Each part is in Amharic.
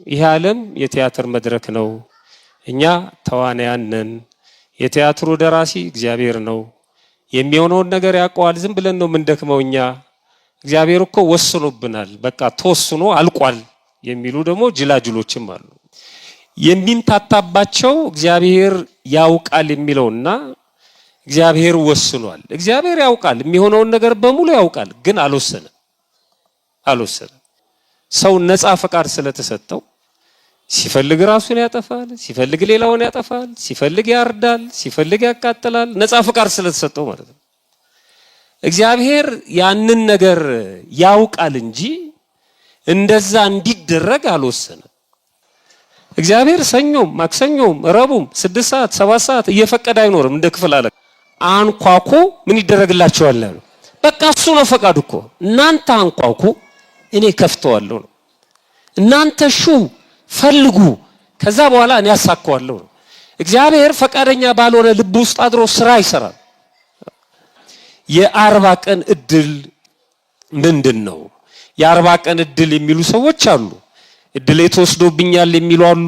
ይሄ ዓለም የቲያትር መድረክ ነው። እኛ ተዋናያን ነን። የቲያትሩ ደራሲ እግዚአብሔር ነው። የሚሆነውን ነገር ያውቀዋል። ዝም ብለን ነው የምንደክመው እኛ። እግዚአብሔር እኮ ወስኖብናል። በቃ ተወስኖ አልቋል የሚሉ ደግሞ ጅላጅሎችም አሉ። የሚምታታባቸው እግዚአብሔር ያውቃል የሚለውና እግዚአብሔር ወስኗል። እግዚአብሔር ያውቃል፣ የሚሆነውን ነገር በሙሉ ያውቃል፣ ግን አልወሰነም። ሰው ነፃ ፈቃድ ስለተሰጠው ሲፈልግ ራሱን ያጠፋል፣ ሲፈልግ ሌላውን ያጠፋል፣ ሲፈልግ ያርዳል፣ ሲፈልግ ያቃጥላል። ነፃ ፈቃድ ስለተሰጠው ማለት ነው። እግዚአብሔር ያንን ነገር ያውቃል እንጂ እንደዛ እንዲደረግ አልወሰነም። እግዚአብሔር ሰኞም ማክሰኞም ረቡም 6 ሰዓት 7 ሰዓት እየፈቀደ አይኖርም። እንደ ክፍል አለ አንኳኩ ምን ይደረግላችኋል አለ። በቃ እሱ ነው ፈቃዱ እኮ። እናንተ አንኳኩ እኔ ከፍተዋለሁ ነው። እናንተ ሹ ፈልጉ ከዛ በኋላ እኔ ያሳካዋለሁ ነው። እግዚአብሔር ፈቃደኛ ባልሆነ ልብ ውስጥ አድሮ ስራ ይሰራል። የ40 ቀን እድል ምንድነው? የ40 ቀን እድል የሚሉ ሰዎች አሉ። እድሌ ተወስዶብኛል የሚሉ አሉ።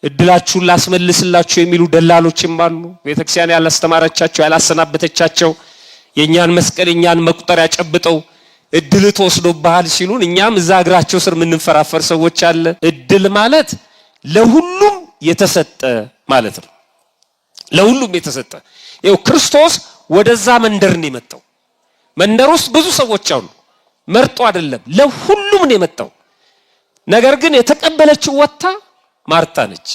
እድላችሁን ላስመልስላችሁ የሚሉ ደላሎችም አሉ። ቤተክርስቲያን ያላስተማረቻቸው ያላሰናበተቻቸው የኛን መስቀል የኛን መቁጠሪያ ጨብጠው እድል ተወስዶብሃል ሲሉን እኛም እዛ እግራቸው ስር ምንፈራፈር ሰዎች አለ። እድል ማለት ለሁሉም የተሰጠ ማለት ነው። ለሁሉም የተሰጠ ይኸው ክርስቶስ ወደዛ መንደር ነው የመጣው። መንደር ውስጥ ብዙ ሰዎች አሉ። መርጦ አይደለም ለሁሉም ነው የመጣው። ነገር ግን የተቀበለችው ወጣ ማርታ ነች።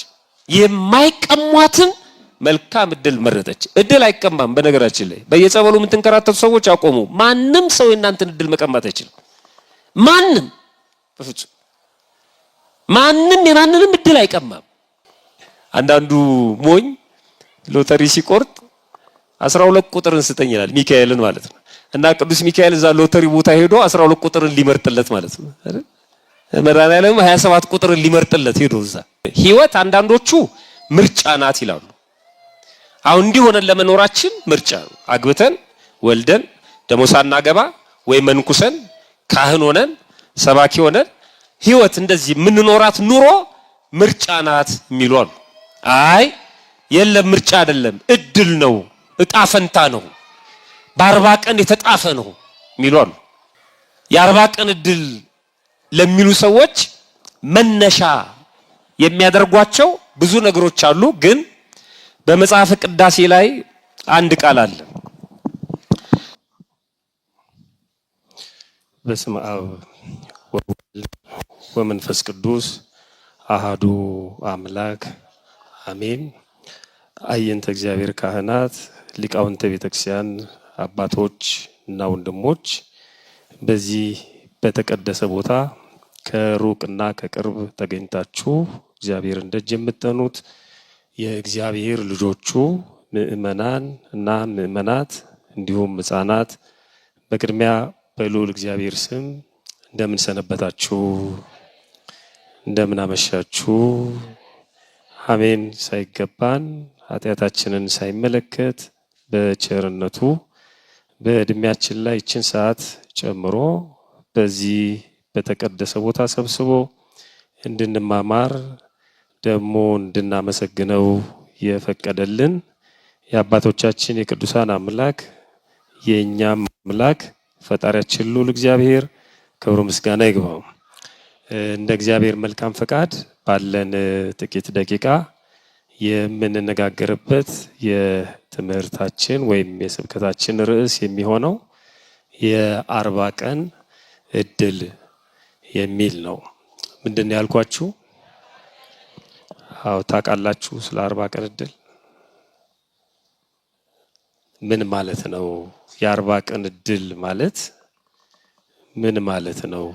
የማይቀሟትን መልካም እድል መረጠች። እድል አይቀማም። በነገራችን ላይ በየጸበሉ የምትንከራተቱ ሰዎች አቆሙ። ማንም ሰው የእናንተን እድል መቀማት አይችልም። ማንም በፍጹም ማንም የማንንም እድል አይቀማም። አንዳንዱ ሞኝ ሎተሪ ሲቆርጥ 12 ቁጥርን ስጠኝ ይላል። ሚካኤልን ማለት ነው። እና ቅዱስ ሚካኤል እዛ ሎተሪ ቦታ ሄዶ 12 ቁጥርን ሊመርጥለት ማለት ነው አይደል? መድኃኒዓለም 27 ቁጥርን ሊመርጥለት ሄዶ እዛ። ህይወት አንዳንዶቹ ምርጫ ናት ይላሉ። አሁን እንዲህ ሆነን ለመኖራችን ምርጫ ነው። አግብተን ወልደን ደሞ ሳናገባ ወይ መንኩሰን ካህን ሆነን ሰባኪ ሆነን ህይወት እንደዚህ የምንኖራት ኑሮ ምርጫ ናት የሚሉ አሉ። አይ የለም ምርጫ አይደለም እድል ነው፣ እጣ ፈንታ ነው፣ በ40 ቀን የተጣፈ ነው የሚሉ አሉ። የ40 ቀን እድል ለሚሉ ሰዎች መነሻ የሚያደርጓቸው ብዙ ነገሮች አሉ። ግን በመጽሐፍ ቅዳሴ ላይ አንድ ቃል አለ። በስመ አብ ወወልድ ወመንፈስ ቅዱስ አሃዱ አምላክ አሜን። አየንተ እግዚአብሔር ካህናት፣ ሊቃውንተ ቤተክርስቲያን፣ አባቶች እና ወንድሞች በዚህ በተቀደሰ ቦታ ከሩቅና ከቅርብ ተገኝታችሁ እግዚአብሔርን ደጅ የምትጠኑት የእግዚአብሔር ልጆቹ ምእመናን እና ምእመናት እንዲሁም ሕፃናት በቅድሚያ በልዑል እግዚአብሔር ስም እንደምን ሰነበታችሁ? እንደምን አመሻችሁ? አሜን። ሳይገባን ኃጢአታችንን ሳይመለከት በቸርነቱ በእድሜያችን ላይ ይችን ሰዓት ጨምሮ በዚህ በተቀደሰ ቦታ ሰብስቦ እንድንማማር ደግሞ እንድናመሰግነው የፈቀደልን የአባቶቻችን የቅዱሳን አምላክ የእኛም አምላክ ፈጣሪያችን ልዑል እግዚአብሔር ክብር ምስጋና ይግባው። እንደ እግዚአብሔር መልካም ፈቃድ ባለን ጥቂት ደቂቃ የምንነጋገርበት የትምህርታችን ወይም የስብከታችን ርዕስ የሚሆነው የ40 ቀን እድል የሚል ነው። ምንድን ነው ያልኳችሁ? አዎ ታውቃላችሁ ስለ 40 ቀን እድል ምን ማለት ነው? የ40 ቀን እድል ማለት ምን ማለት ነው?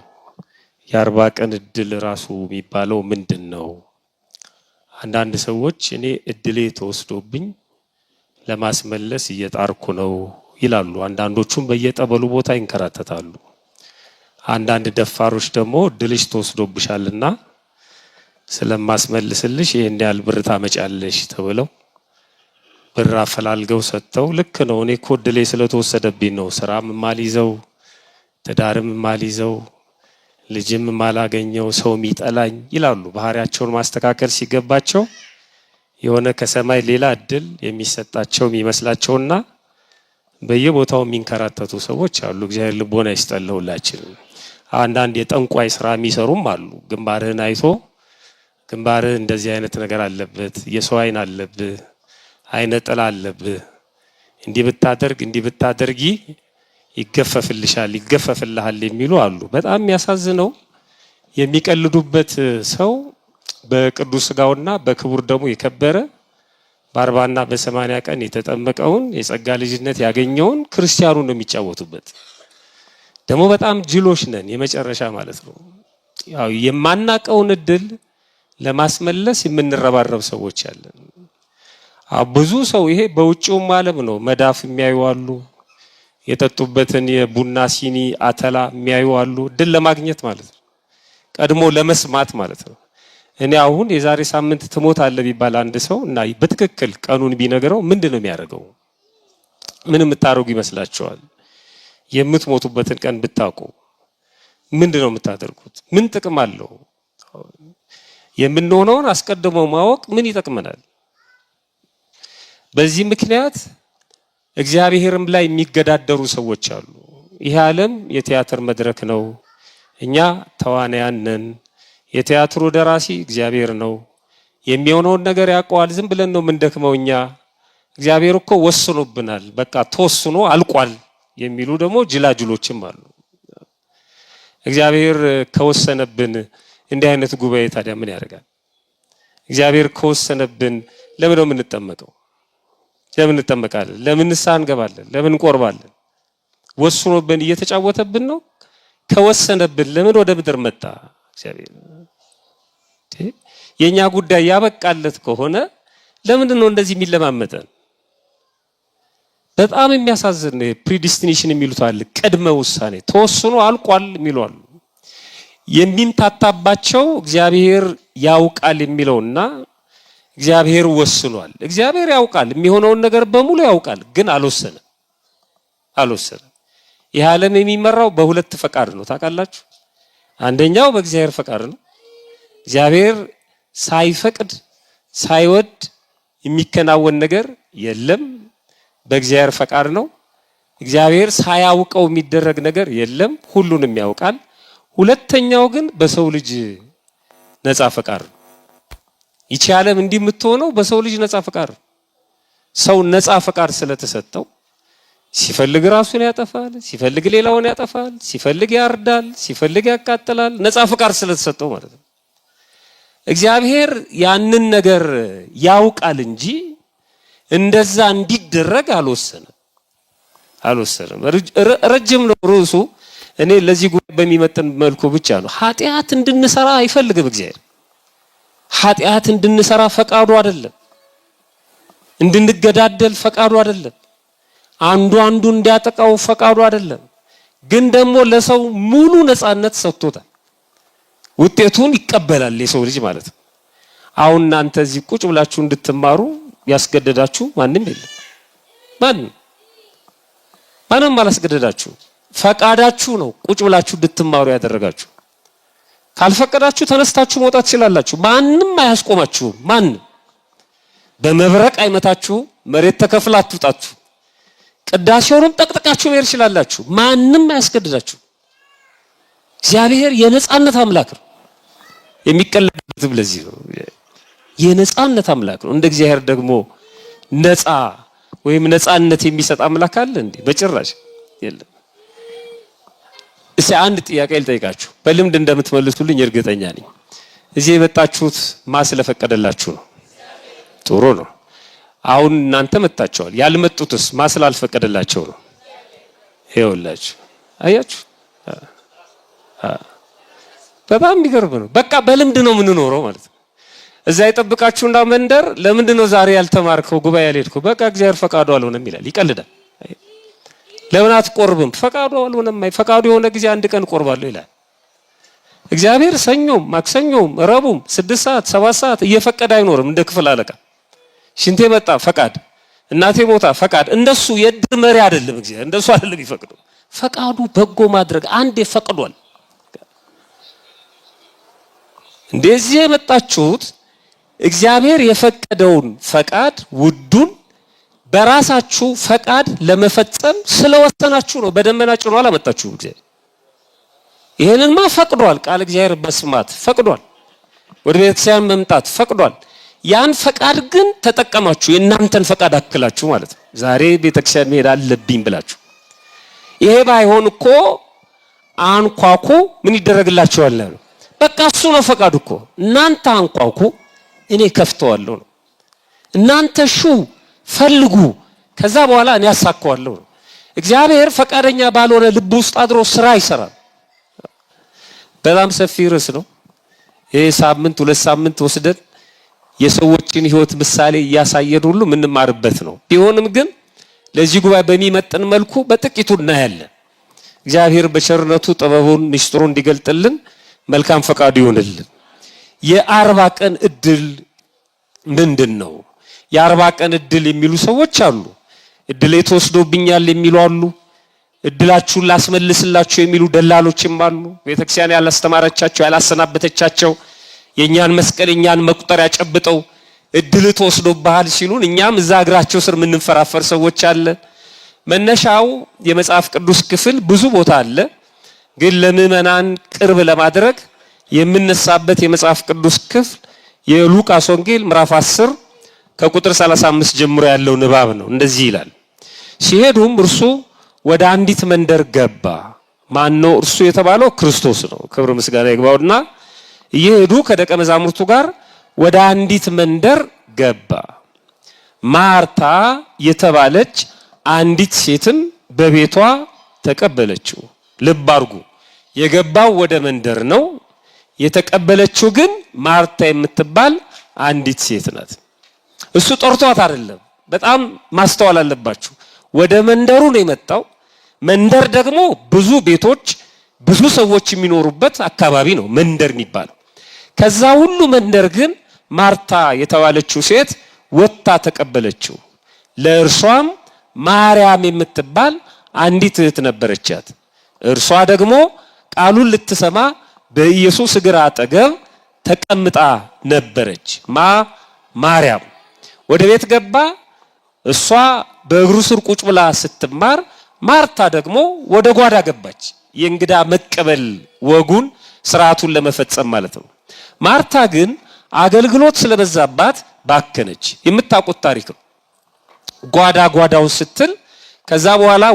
የ40 ቀን እድል ራሱ የሚባለው ምንድን ነው? አንዳንድ ሰዎች እኔ እድሌ ተወስዶብኝ ለማስመለስ እየጣርኩ ነው ይላሉ። አንዳንዶቹም በየጠበሉ ቦታ ይንከራተታሉ። አንዳንድ ደፋሮች ደግሞ እድልሽ ተወስዶብሻልና ስለማስመልስልሽ ይሄን ያህል ብር ታመጫለሽ ተብለው ብር አፈላልገው ሰጥተው ልክ ነው እኔ እኮ እድሌ ስለተወሰደብኝ ነው ስራም ማልይዘው ትዳርም ማልይዘው ልጅም ማላገኘው ሰው የሚጠላኝ ይላሉ። ባህሪያቸውን ማስተካከል ሲገባቸው የሆነ ከሰማይ ሌላ እድል የሚሰጣቸው የሚመስላቸውና በየቦታው የሚንከራተቱ ሰዎች አሉ። እግዚአብሔር ልቦና ይስጠልሁላችን። አንዳንድ የጠንቋይ ስራ የሚሰሩም አሉ። ግንባርህን አይቶ ግንባርህ እንደዚህ አይነት ነገር አለበት፣ የሰው አይን አለብህ፣ አይነ ጥላ አለብህ፣ እንዲህ ብታደርጊ ይገፈፍልሻል፣ ይገፈፍልሃል የሚሉ አሉ። በጣም የሚያሳዝነው የሚቀልዱበት ሰው በቅዱስ ሥጋውና በክቡር ደሙ የከበረ በ40ና በ80 ቀን የተጠመቀውን የጸጋ ልጅነት ያገኘውን ክርስቲያኑን ነው የሚጫወቱበት። ደግሞ በጣም ጅሎች ነን የመጨረሻ ማለት ነው። ያው የማናቀውን እድል ለማስመለስ የምንረባረብ ሰዎች አለን። ብዙ ሰው ይሄ በውጭውም ዓለም ነው መዳፍ የሚያዩ አሉ። የጠጡበትን የቡና ሲኒ አተላ የሚያዩ አሉ። እድል ለማግኘት ማለት ነው። ቀድሞ ለመስማት ማለት ነው። እኔ አሁን የዛሬ ሳምንት ትሞታለህ ቢባል አንድ ሰው እና በትክክል ቀኑን ቢነግረው ምንድነው የሚያደርገው? ምን የምታደርጉ ይመስላችኋል? የምትሞቱበትን ቀን ብታውቁ ምንድነው የምታደርጉት? ምን ጥቅም አለው? የምንሆነውን አስቀድሞ ማወቅ ምን ይጠቅመናል? በዚህ ምክንያት እግዚአብሔርም ላይ የሚገዳደሩ ሰዎች አሉ። ይህ ዓለም የቲያትር መድረክ ነው። እኛ ተዋናያን ነን። የቲያትሩ ደራሲ እግዚአብሔር ነው። የሚሆነውን ነገር ያውቀዋል። ዝም ብለን ነው የምንደክመው እኛ። እግዚአብሔር እኮ ወስኖብናል፣ በቃ ተወስኖ አልቋል የሚሉ ደግሞ ጅላጅሎችም አሉ። እግዚአብሔር ከወሰነብን እንዲህ አይነት ጉባኤ ታዲያ ምን ያደርጋል? እግዚአብሔር ከወሰነብን ለምን ነው የምንጠመቀው? ለምን እንጠመቃለን? ለምን ንስሐ እንገባለን? ለምን እንቆርባለን? ወስኖብን እየተጫወተብን ነው። ከወሰነብን ለምን ወደ ምድር መጣ? እግዚአብሔር የኛ ጉዳይ ያበቃለት ከሆነ ለምንድን ነው እንደዚህ የሚለማመጠን? በጣም የሚያሳዝን ነው። ፕሪዲስቲኔሽን የሚሉት አለ። ቅድመ ውሳኔ ተወስኖ አልቋል የሚሉ አሉ። የሚምታታባቸው እግዚአብሔር ያውቃል የሚለውና እግዚአብሔር ወስኗል። እግዚአብሔር ያውቃል፣ የሚሆነውን ነገር በሙሉ ያውቃል፣ ግን አልወሰነም። ይህ ዓለም የሚመራው በሁለት ፈቃድ ነው። ታውቃላችሁ? አንደኛው በእግዚአብሔር ፈቃድ ነው። እግዚአብሔር ሳይፈቅድ ሳይወድ የሚከናወን ነገር የለም። በእግዚአብሔር ፈቃድ ነው። እግዚአብሔር ሳያውቀው የሚደረግ ነገር የለም። ሁሉንም ያውቃል። ሁለተኛው ግን በሰው ልጅ ነፃ ፈቃድ ነው። ይቺ ዓለም እንዲህ የምትሆነው በሰው ልጅ ነፃ ፈቃድ ነው። ሰው ነፃ ፈቃድ ስለተሰጠው ሲፈልግ ራሱን ያጠፋል፣ ሲፈልግ ሌላውን ያጠፋል፣ ሲፈልግ ያርዳል፣ ሲፈልግ ያቃጥላል። ነፃ ፈቃድ ስለተሰጠው ማለት ነው። እግዚአብሔር ያንን ነገር ያውቃል እንጂ እንደዛ እንዲደረግ አልወሰነም። ረጅም ነው ርዕሱ። እኔ ለዚህ ጉዳይ በሚመጥን መልኩ ብቻ ነው። ኃጢአት እንድንሰራ አይፈልግም እግዚአብሔር። ኃጢአት እንድንሰራ ፈቃዱ አይደለም። እንድንገዳደል ፈቃዱ አይደለም። አንዱ እንዲያጠቃው ፈቃዱ አይደለም። ግን ደግሞ ለሰው ሙሉ ነፃነት ሰጥቶታል። ውጤቱን ይቀበላል የሰው ልጅ ማለት ነው። አሁን እናንተ እዚህ ቁጭ ብላችሁ እንድትማሩ ያስገደዳችሁ ማንም የለም። ማንም አላስገደዳችሁ። ፈቃዳችሁ ነው ቁጭ ብላችሁ እንድትማሩ ያደረጋችሁ። ካልፈቀዳችሁ ተነስታችሁ መውጣት ትችላላችሁ። ማንም አያስቆማችሁም። ማንም በመብረቅ አይመታችሁ። መሬት ተከፍላ አትውጣችሁ። ቅዳሴውንም ጠቅጥቃችሁ መሄድ ትችላላችሁ። ማንም አያስገድዳችሁ። እግዚአብሔር የነጻነት አምላክ ነው። የሚቀለድበትም ለዚህ ነው። የነጻነት አምላክ ነው። እንደ እግዚአብሔር ደግሞ ነጻ ወይም ነጻነት የሚሰጥ አምላክ አለ እንዴ? በጭራሽ የለም። እስኪ አንድ ጥያቄ ልጠይቃችሁ፣ በልምድ እንደምትመልሱልኝ እርግጠኛ ነኝ። እዚህ የመጣችሁት ማን ስለፈቀደላችሁ ነው? ጥሩ ነው። አሁን እናንተ መጣችኋል። ያልመጡትስ ማን ስላልፈቀደላቸው ነው? ይኸውላችሁ፣ አያችሁ፣ በጣም የሚገርም ነው። በቃ በልምድ ነው የምንኖረው ማለት ነው። እዛ ይጠብቃችሁና መንደር ለምንድን ነው ዛሬ ያልተማርከው ጉባኤ ያልሄድከው? በቃ እግዚአብሔር ፈቃዱ አልሆነም ይላል። ይቀልዳል። ለምን አትቆርብም? ፈቃዱ አልሆነም። ፈቃዱ የሆነ ጊዜ አንድ ቀን ቆርባለሁ ይላል እግዚአብሔር። ሰኞም ማክሰኞም ረቡም 6 ሰዓት 7 ሰዓት እየፈቀደ አይኖርም። እንደ ክፍል አለቃ ሽንቴ መጣ ፈቃድ፣ እናቴ ሞታ ፈቃድ። እንደሱ የእድር መሪ አይደለም እግዚአብሔር። እንደሱ አይደለም ይፈቅዱ። ፈቃዱ በጎ ማድረግ አንዴ ፈቅዷል። እንደዚህ የመጣችሁት እግዚአብሔር የፈቀደውን ፈቃድ ውዱን በራሳችሁ ፈቃድ ለመፈጸም ስለወሰናችሁ ነው። በደመና ጭኖ አላመጣችሁ እግዚአብሔር። ይሄንንማ ፈቅዷል። ቃል እግዚአብሔር መስማት ፈቅዷል። ወደ ቤተክርስቲያን መምጣት ፈቅዷል። ያን ፈቃድ ግን ተጠቀማችሁ፣ የእናንተን ፈቃድ አክላችሁ ማለት ነው። ዛሬ ቤተክርስቲያን መሄድ አለብኝ ብላችሁ። ይሄ ባይሆን እኮ አንኳኩ ምን ይደረግላችኋል ነው። በቃ እሱ ነው ፈቃዱ እኮ። እናንተ አንኳኩ እኔ ከፍተዋለሁ ነው። እናንተ ሹ ፈልጉ ከዛ በኋላ እኔ ያሳካዋለሁ ነው። እግዚአብሔር ፈቃደኛ ባልሆነ ልብ ውስጥ አድሮ ስራ ይሰራል። በጣም ሰፊ ርዕስ ነው ይሄ። ሳምንት 2 ሳምንት ወስደን የሰዎችን ህይወት ምሳሌ እያሳየን ሁሉ ምንማርበት ነው። ቢሆንም ግን ለዚህ ጉባኤ በሚመጥን መልኩ በጥቂቱ እናያለን። እግዚአብሔር በቸርነቱ ጥበቡን ምስጢሩን እንዲገልጥልን መልካም ፈቃዱ ይሆንልን። የ40 ቀን እድል ምንድነው? የ40 ቀን እድል የሚሉ ሰዎች አሉ። እድሌ ተወስዶብኛል የሚሉ አሉ። እድላችሁን ላስመልስላችሁ የሚሉ ደላሎችም አሉ። ቤተክርስቲያን ያላስተማረቻቸው ያላሰናበተቻቸው የኛን መስቀል የኛን መቁጠሪያ ጨብጠው እድል ተወስዶብሃል ሲሉን እኛም እዛ እግራቸው ስር ምንንፈራፈር ሰዎች አለ። መነሻው የመጽሐፍ ቅዱስ ክፍል ብዙ ቦታ አለ። ግን ለምእመናን ቅርብ ለማድረግ የምንነሳበት የመጽሐፍ ቅዱስ ክፍል የሉቃስ ወንጌል ምዕራፍ 10 ከቁጥር 35 ጀምሮ ያለው ንባብ ነው። እንደዚህ ይላል። ሲሄዱም እርሱ ወደ አንዲት መንደር ገባ። ማን ነው እርሱ የተባለው? ክርስቶስ ነው። ክብር ምስጋና ይግባውና እየሄዱ ከደቀ መዛሙርቱ ጋር ወደ አንዲት መንደር ገባ። ማርታ የተባለች አንዲት ሴትም በቤቷ ተቀበለችው። ልብ አድርጉ፣ የገባው ወደ መንደር ነው። የተቀበለችው ግን ማርታ የምትባል አንዲት ሴት ናት። እሱ ጠርቷት አይደለም። በጣም ማስተዋል አለባችሁ። ወደ መንደሩ ነው የመጣው። መንደር ደግሞ ብዙ ቤቶች ብዙ ሰዎች የሚኖሩበት አካባቢ ነው መንደር የሚባለው። ከዛ ሁሉ መንደር ግን ማርታ የተባለችው ሴት ወጥታ ተቀበለችው። ለእርሷም ማርያም የምትባል አንዲት እህት ነበረቻት። እርሷ ደግሞ ቃሉን ልትሰማ በኢየሱስ እግር አጠገብ ተቀምጣ ነበረች። ማርያም ወደ ቤት ገባ። እሷ በእግሩ ስር ቁጭ ብላ ስትማር፣ ማርታ ደግሞ ወደ ጓዳ ገባች። የእንግዳ መቀበል ወጉን ስርዓቱን ለመፈጸም ማለት ነው። ማርታ ግን አገልግሎት ስለበዛባት ባከነች። የምታውቁት ታሪክ ነው። ጓዳው ስትል ከዛ በኋላ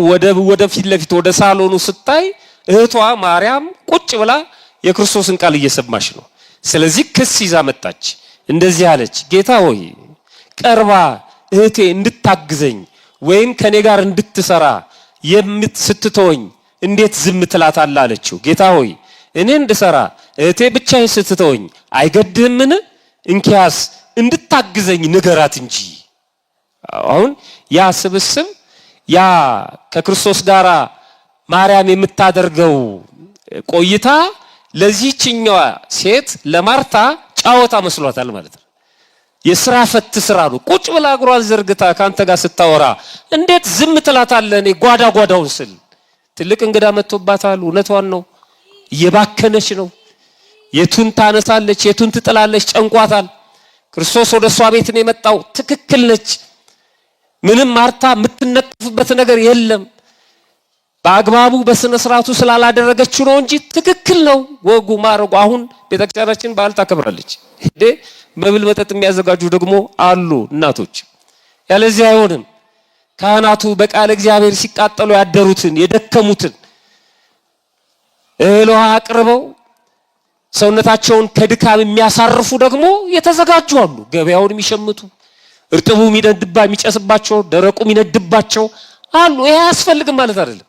ወደ ፊት ለፊት ወደ ሳሎኑ ስታይ እህቷ ማርያም ቁጭ ብላ የክርስቶስን ቃል እየሰማች ነው። ስለዚህ ክስ ይዛ መጣች። እንደዚህ አለች፣ ጌታ ሆይ ቀርባ እህቴ እንድታግዘኝ ወይም ከኔ ጋር እንድትሰራ ስትተወኝ እንዴት ዝም ትላታለህ አለችው። ጌታ ሆይ እኔ እንድሰራ እህቴ ብቻዬን ስትተወኝ አይገድህምን? እንኪያስ እንድታግዘኝ ንገራት እንጂ። አሁን ያ ስብስብ ያ ከክርስቶስ ጋር ማርያም የምታደርገው ቆይታ ለዚህችኛዋ ሴት ለማርታ ጫወታ መስሏታል ማለት ነው። የሥራ ፈት ስራ ነው። ቁጭ ብላ እግሯን ዘርግታ ካንተ ጋር ስታወራ እንዴት ዝም ትላታለህ? እኔ ጓዳውን ስል ትልቅ እንግዳ መጥቶባታል። እውነቷን ነው። እየባከነች ነው። የቱን ታነሳለች፣ የቱን ትጥላለች፣ ጨንቋታል። ክርስቶስ ወደ እሷ ቤት ነው የመጣው። ትክክል ነች። ምንም ማርታ የምትነቀፍበት ነገር የለም። በአግባቡ በስነ ስርዓቱ ስላላደረገችው ነው እንጂ ትክክል ነው ወጉ ማረጉ። አሁን ቤተክርስቲያናችን በዓል ታከብራለች። መብል መጠጥ የሚያዘጋጁ ደግሞ አሉ እናቶች። ያለዚህ አይሆንም። ካህናቱ በቃለ እግዚአብሔር ሲቃጠሉ ያደሩትን የደከሙትን እህል ውሃ አቅርበው ሰውነታቸውን ከድካም የሚያሳርፉ ደግሞ የተዘጋጁ አሉ። ገበያውን የሚሸምቱ እርጥቡ የሚጨስባቸው ደረቁ የሚነድባቸው አሉ። ይሄ አያስፈልግም ማለት አይደለም።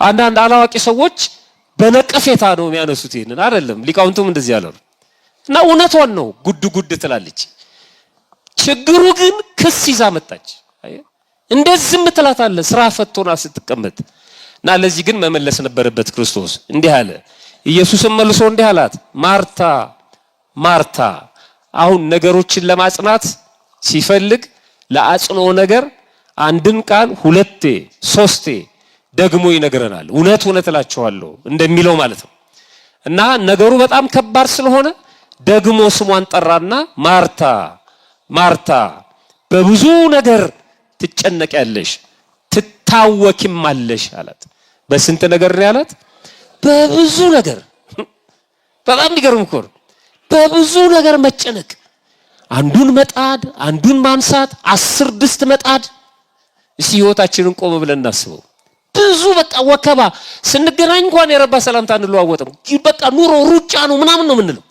አንዳንድ አላዋቂ ሰዎች በነቀፌታ ነው የሚያነሱት። ይሄንን አይደለም። ሊቃውንቱም እንደዚህ ያላሉ እና እውነቷን ነው። ጉድ ትላለች። ችግሩ ግን ክስ ይዛ መጣች። እንደዚህ ትላታለህ ስራ ፈቶና ስትቀመጥ። እና ለዚህ ግን መመለስ ነበረበት ክርስቶስ። እንዲህ አለ። ኢየሱስም መልሶ እንዲህ አላት፣ ማርታ ማርታ። አሁን ነገሮችን ለማጽናት ሲፈልግ ለአጽንኦ ነገር አንድን ቃል 2 3 ደግሞ ይነግረናል። እውነት እላችኋለሁ እንደሚለው ማለት ነው። እና ነገሩ በጣም ከባድ ስለሆነ ደግሞ ስሟን ጠራና ማርታ ማርታ በብዙ ነገር ትጨነቂያለሽ ትታወኪማለሽ አላት። በስንት ነገር ነው ያላት? በብዙ ነገር። በጣም ይገርም እኮ በብዙ ነገር መጨነቅ፣ አንዱን መጣድ አንዱን ማንሳት፣ 10 ድስት መጣድ። እስቲ ህይወታችንን ቆም ብለን እናስበው። ብዙ በቃ ወከባ፣ ስንገናኝ እንኳን የረባ ሰላምታ እንለዋወጥም። በቃ ኑሮ ሩጫ ነው ምናምን ነው የምንለው።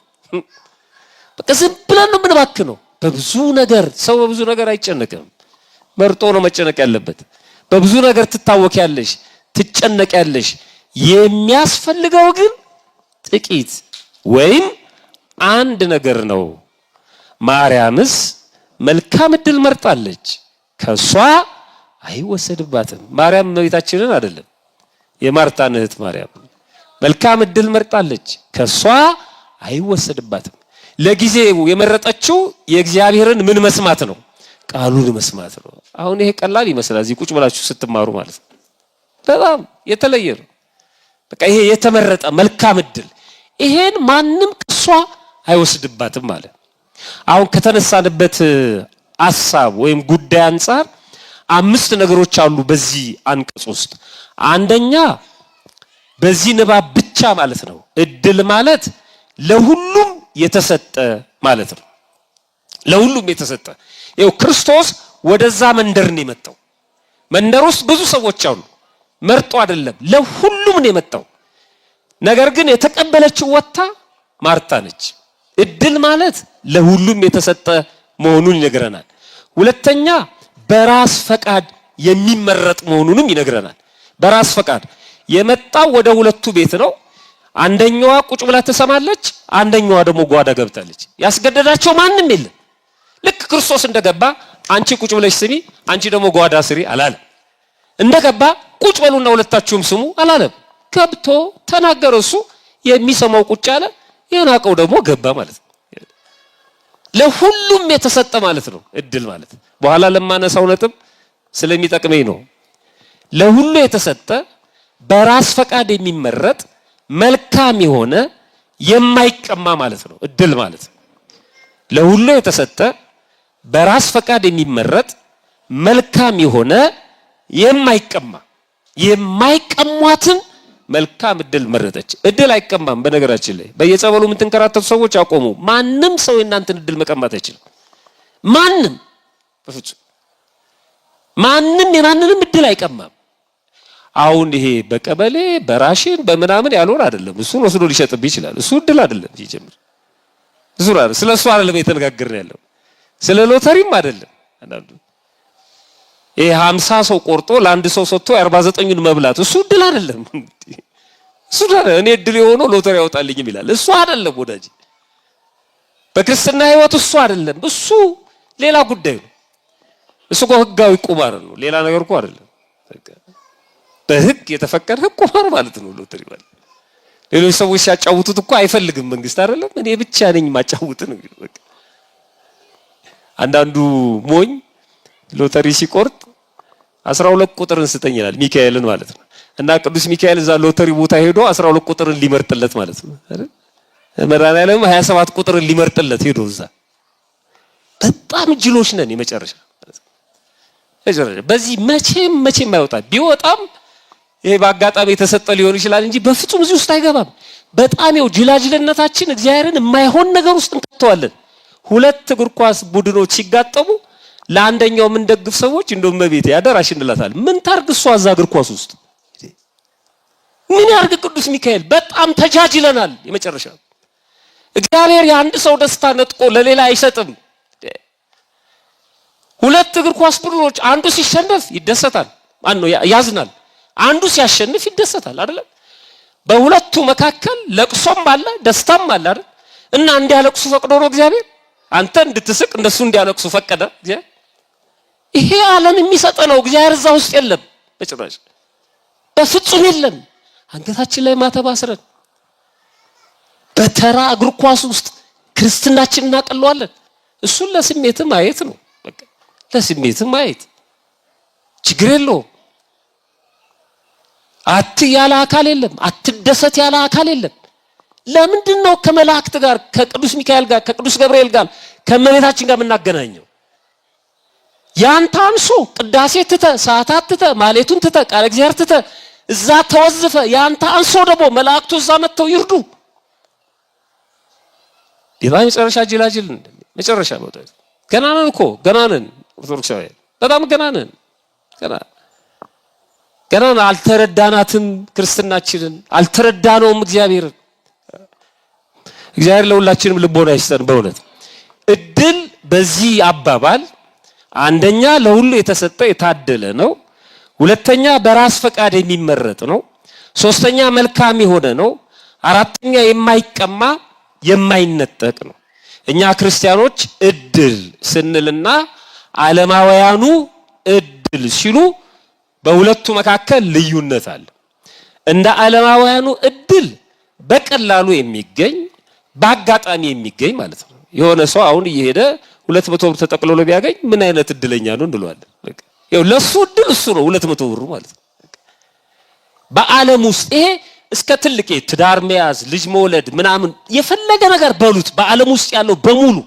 በቃ ዝም ብለን ነው የምንባክነው በብዙ ነገር። ሰው በብዙ ነገር አይጨነቅም፣ መርጦ ነው መጨነቅ ያለበት። በብዙ ነገር ትታወቂያለሽ ትጨነቂያለሽ፣ የሚያስፈልገው ግን ጥቂት ወይም አንድ ነገር ነው። ማርያምስ መልካም ዕድል መርጣለች፣ ከሷ አይወሰድባትም። ማርያም እመቤታችንን አይደለም የማርታን እህት ማርያም መልካም ዕድል መርጣለች፣ ከሷ አይወሰድባትም። ለጊዜው የመረጠችው የእግዚአብሔርን ምን መስማት ነው? ቃሉን መስማት ነው። አሁን ይሄ ቀላል ይመስላል እዚህ ቁጭ ብላችሁ ስትማሩ ማለት ነው። በጣም የተለየ ነው። በቃ ይሄ የተመረጠ መልካም ዕድል፣ ይሄን ማንም ከሷ አይወስድባትም ማለት። አሁን ከተነሳንበት ሐሳብ ወይም ጉዳይ አንፃር 5 ነገሮች አሉ በዚህ አንቀጽ ውስጥ። አንደኛ በዚህ ንባብ ብቻ ማለት ነው ዕድል ማለት ለሁሉም የተሰጠ ማለት ነው። ለሁሉም የተሰጠ ይኸው ክርስቶስ ወደዛ መንደር ነው የመጣው። መንደር ውስጥ ብዙ ሰዎች አሉ፣ መርጦ አይደለም ለሁሉም ነው የመጣው። ነገር ግን የተቀበለችው ወጣ ማርታ ነች። ዕድል ማለት ለሁሉም የተሰጠ መሆኑን ይነግረናል። ሁለተኛ በራስ ፈቃድ የሚመረጥ መሆኑንም ይነግረናል። በራስ ፈቃድ የመጣው ወደ ሁለቱ ቤት ነው። አንደኛዋ ቁጭ ብላ ተሰማለች፣ አንደኛዋ ደግሞ ጓዳ ገብታለች። ያስገደዳቸው ማንም የለም። ልክ ክርስቶስ እንደገባ አንቺ ቁጭ ብለሽ ስሚ፣ አንቺ ደግሞ ጓዳ ስሪ አላለም። እንደገባ ቁጭ በሉና ሁለታችሁም ስሙ አላለም። ገብቶ ተናገረ። እሱ የሚሰማው ቁጭ አለ፣ የናቀው ደግሞ ገባ ማለት ነው። ለሁሉም የተሰጠ ማለት ነው ዕድል ማለት። በኋላ ለማነሳው ነጥብ ስለሚጠቅመኝ ነው። ለሁሉ የተሰጠ በራስ ፈቃድ የሚመረጥ መልካም የሆነ የማይቀማ ማለት ነው ዕድል ማለት። ለሁሉ የተሰጠ በራስ ፈቃድ የሚመረጥ መልካም የሆነ የማይቀማ የማይቀሟትን መልካም ዕድል መረጠች። ዕድል አይቀማም። በነገራችን ላይ በየጸበሉ የምትንከራተቱ ሰዎች አቆሙ። ማንም ሰው የእናንተን ዕድል መቀማት አይችልም። ማንም በፍጹም ማንም የማንንም ዕድል አይቀማም። አሁን ይሄ በቀበሌ በራሽን በምናምን ያልሆነ አይደለም። እሱን ወስዶ ሊሸጥብ ይችላል። እሱ ዕድል አይደለም ሲጀምር። ስለሱ አይደለም የተነጋገርን ያለው። ስለ ሎተሪም አይደለም። አንዳንዱ ይሄ 50 ሰው ቆርጦ ለአንድ ሰው ሰጥቶ 49ን መብላት እሱ ዕድል አይደለም። እሱ እኔ ዕድል የሆነው ሎተሪ ያወጣልኝም ይላል። እሱ አይደለም ወዳጅ። በክርስትና ህይወት እሱ አይደለም። እሱ ሌላ ጉዳይ ነው። እሱ ህጋዊ ቁማር ነው። ሌላ ነገር እኮ አይደለም። በህግ የተፈቀደ ቁማር ማለት ነው ሎተሪ ማለት። ሌሎች ሰዎች ሲያጫውቱት እኮ አይፈልግም መንግስት አይደለም እኔ ብቻ ነኝ ማጫውት ነው የሚለው። በቃ አንዳንዱ ሞኝ ሎተሪ ሲቆርጥ 12 ቁጥርን ስጠኝ ይላል፣ ሚካኤልን ማለት ነው። እና ቅዱስ ሚካኤል እዛ ሎተሪ ቦታ ሄዶ 12 ቁጥርን ሊመርጥለት ማለት ነው አይደል? መድኃኒዓለም 27 ቁጥርን ሊመርጥለት ሄዶ እዛ። በጣም ጅሎች ነን የመጨረሻ በዚህ መቼም አይወጣም። ቢወጣም ይሄ በአጋጣሚ የተሰጠ ሊሆን ይችላል እንጂ በፍጹም እዚህ ውስጥ አይገባም። በጣም ይው ጅላጅልነታችን እግዚአብሔርን የማይሆን ነገር ውስጥ እንከተዋለን። 2 እግር ኳስ ቡድኖች ሲጋጠሙ ለአንደኛው ምን ደግፍ ሰዎች እንደው መቤት ያደራሽ እንላታለን። ምን ታርግ እሷ እዛ እግር ኳስ ውስጥ ምን ያርግ ቅዱስ ሚካኤል? በጣም ተጃጅለናል የመጨረሻ። እግዚአብሔር የአንድ ሰው ደስታ ነጥቆ ለሌላ አይሰጥም። 2 እግር ኳስ ቡድኖች አንዱ ሲሸነፍ ይደሰታል፣ ያዝናል። አንዱ ሲያሸንፍ ይደሰታል አይደል? በሁለቱ መካከል ለቅሶም አለ ደስታም አለ አይደል? እና እንዲያለቅሱ ፈቅዶ ነው እግዚአብሔር። አንተ እንድትስቅ እንደሱ እንዲያለቅሱ ፈቀደ እግዚአብሔር። ይሄ ዓለም የሚሰጥ ነው። እግዚአብሔር እዛ ውስጥ የለም በጭራሽ፣ በፍጹም የለም። አንገታችን ላይ ማተብ አስረን በተራ እግር ኳስ ውስጥ ክርስትናችንን እናቀለዋለን። እሱን ለስሜት ማየት ነው በቃ፣ ለስሜት ማየት ችግር የለውም። አት ያለ አካል የለም፣ አትደሰት ያለ አካል የለም። ለምንድነው ከመላእክት ጋር ከቅዱስ ሚካኤል ጋር ከቅዱስ ገብርኤል ጋር ከመቤታችን ጋር የምናገናኘው? ያንተ አንሶ ቅዳሴ ትተ ሰዓታት ትተ ማሌቱን ትተ ቃለ እግዚአብሔር ትተ እዛ ተወዝፈ ያንተ አንሶ ደግሞ መላእክቱ እዛ መጥተው ይርዱ። ዲባይ መጨረሻ ጅላጅል መጨረሻ ቦታ ገና ነን እኮ ገና ነን። ኦርቶዶክሳውያን በጣም ገና ነን። ገና አልተረዳናትም። ክርስትናችንን አልተረዳነውም። እግዚአብሔር ለሁላችንም ልቦና ይስጠን። በእውነት እድል በዚህ አባባል አንደኛ ለሁሉ የተሰጠ የታደለ ነው። ሁለተኛ በራስ ፈቃድ የሚመረጥ ነው። ሶስተኛ መልካም የሆነ ነው። አራተኛ የማይቀማ የማይነጠቅ ነው። እኛ ክርስቲያኖች እድል ስንልና ዓለማውያኑ እድል ሲሉ በሁለቱ መካከል ልዩነት አለ። እንደ ዓለማውያኑ እድል በቀላሉ የሚገኝ በአጋጣሚ የሚገኝ ማለት ነው። የሆነ ሰው አሁን እየሄደ 200 ብር ተጠቅልሎ ቢያገኝ ምን አይነት እድለኛ ነው እንለዋለን። ይኸው ለሱ እድል እሱ ነው 200 ብሩ ማለት ነው። በዓለም ውስጥ ይሄ እስከ ትልቅ ትዳር መያዝ ልጅ መውለድ ምናምን የፈለገ ነገር በሉት በዓለም ውስጥ ያለው በሙሉ